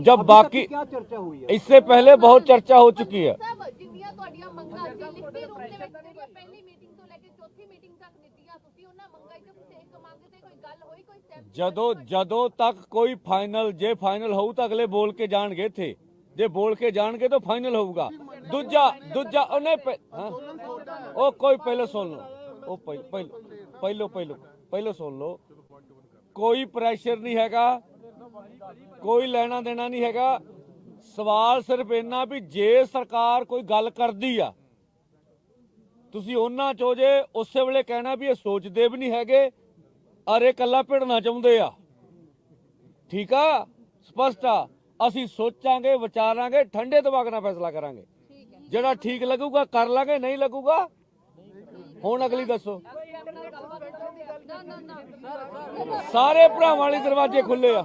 जब बाकी क्या चर्चा हुई है? इससे पहले बहुत चर्चा हो चुकी है। ਸਭ ਜਿੰਨੀਆਂ ਤੁਹਾਡੀਆਂ ਮੰਗਾਂ ਸੀ ਲਿਖਤੀ ਰੂਪ ਦੇ ਵਿੱਚ ਜਿਹੜੀਆਂ ਪਹਿਲੀ ਮੀਟਿੰਗ ਤੋਂ ਲੈ ਕੇ ਚੌਥੀ ਮੀਟਿੰਗ ਤੱਕ ਦਿੱਤੀਆਂ, ਤੁਸੀਂ ਉਹਨਾਂ ਮੰਗਾਂ ਚੋਂ ਕਿਸੇ ਇੱਕ ਮੰਗ ਤੇ ਕੋਈ ਗੱਲ ਹੋਈ, ਕੋਈ ਸਹਿਮਤੀ? ਜਦੋਂ ਤੱਕ ਕੋਈ ਫਾਈਨਲ, ਜੇ ਫਾਈਨਲ ਹੋਊ ਤਾਂ ਅਗਲੇ ਬੋਲ ਕੇ ਜਾਣਗੇ ਇੱਥੇ, ਜੇ ਬੋਲ ਕੇ ਜਾਣਗੇ ਤਾਂ ਫਾਈਨਲ ਹੋਊਗਾ। ਦੂਜਾ ਉਹਨੇ ਉਹ ਕੋਈ ਪਹਿਲੇ ਸੁਣ ਲਓ, ਉਹ ਪਹਿਲੇ ਸੁਣ ਲਓ। ਕੋਈ ਪ੍ਰੈਸ਼ਰ ਨਹੀਂ ਹੈਗਾ, ਕੋਈ ਲੈਣਾ ਦੇਣਾ ਨਹੀਂ ਹੈਗਾ। ਸਵਾਲ ਸਿਰਫ ਇੰਨਾ ਵੀ ਜੇ ਸਰਕਾਰ ਕੋਈ ਗੱਲ ਕਰਦੀ ਆ, ਤੁਸੀਂ ਉਹਨਾਂ ਚੋ ਜੇ ਉਸੇ ਵੇਲੇ ਕਹਿਣਾ ਵੀ ਇਹ ਸੋਚਦੇ ਵੀ ਨਹੀਂ ਹੈਗੇ, ਅਰੇ ਕੱਲਾ ਭਿੜਨਾ ਚਾਹੁੰਦੇ ਆ। ਠੀਕ ਆ, ਸਪਸ਼ਟ ਆ। ਅਸੀਂ ਸੋਚਾਂਗੇ, ਵਿਚਾਰਾਂਗੇ, ਠੰਡੇ ਦਿਮਾਗ ਨਾਲ ਫੈਸਲਾ ਕਰਾਂਗੇ। ਜਿਹੜਾ ਠੀਕ ਲੱਗੂਗਾ ਕਰ ਲਾਂਗੇ, ਨਹੀਂ ਲੱਗੂਗਾ ਹੁਣ ਅਗਲੀ ਦੱਸੋ। ਸਾਰੇ ਭਰਾਵਾਂ ਵਾਲੇ ਦਰਵਾਜ਼ੇ ਖੁੱਲੇ ਆ।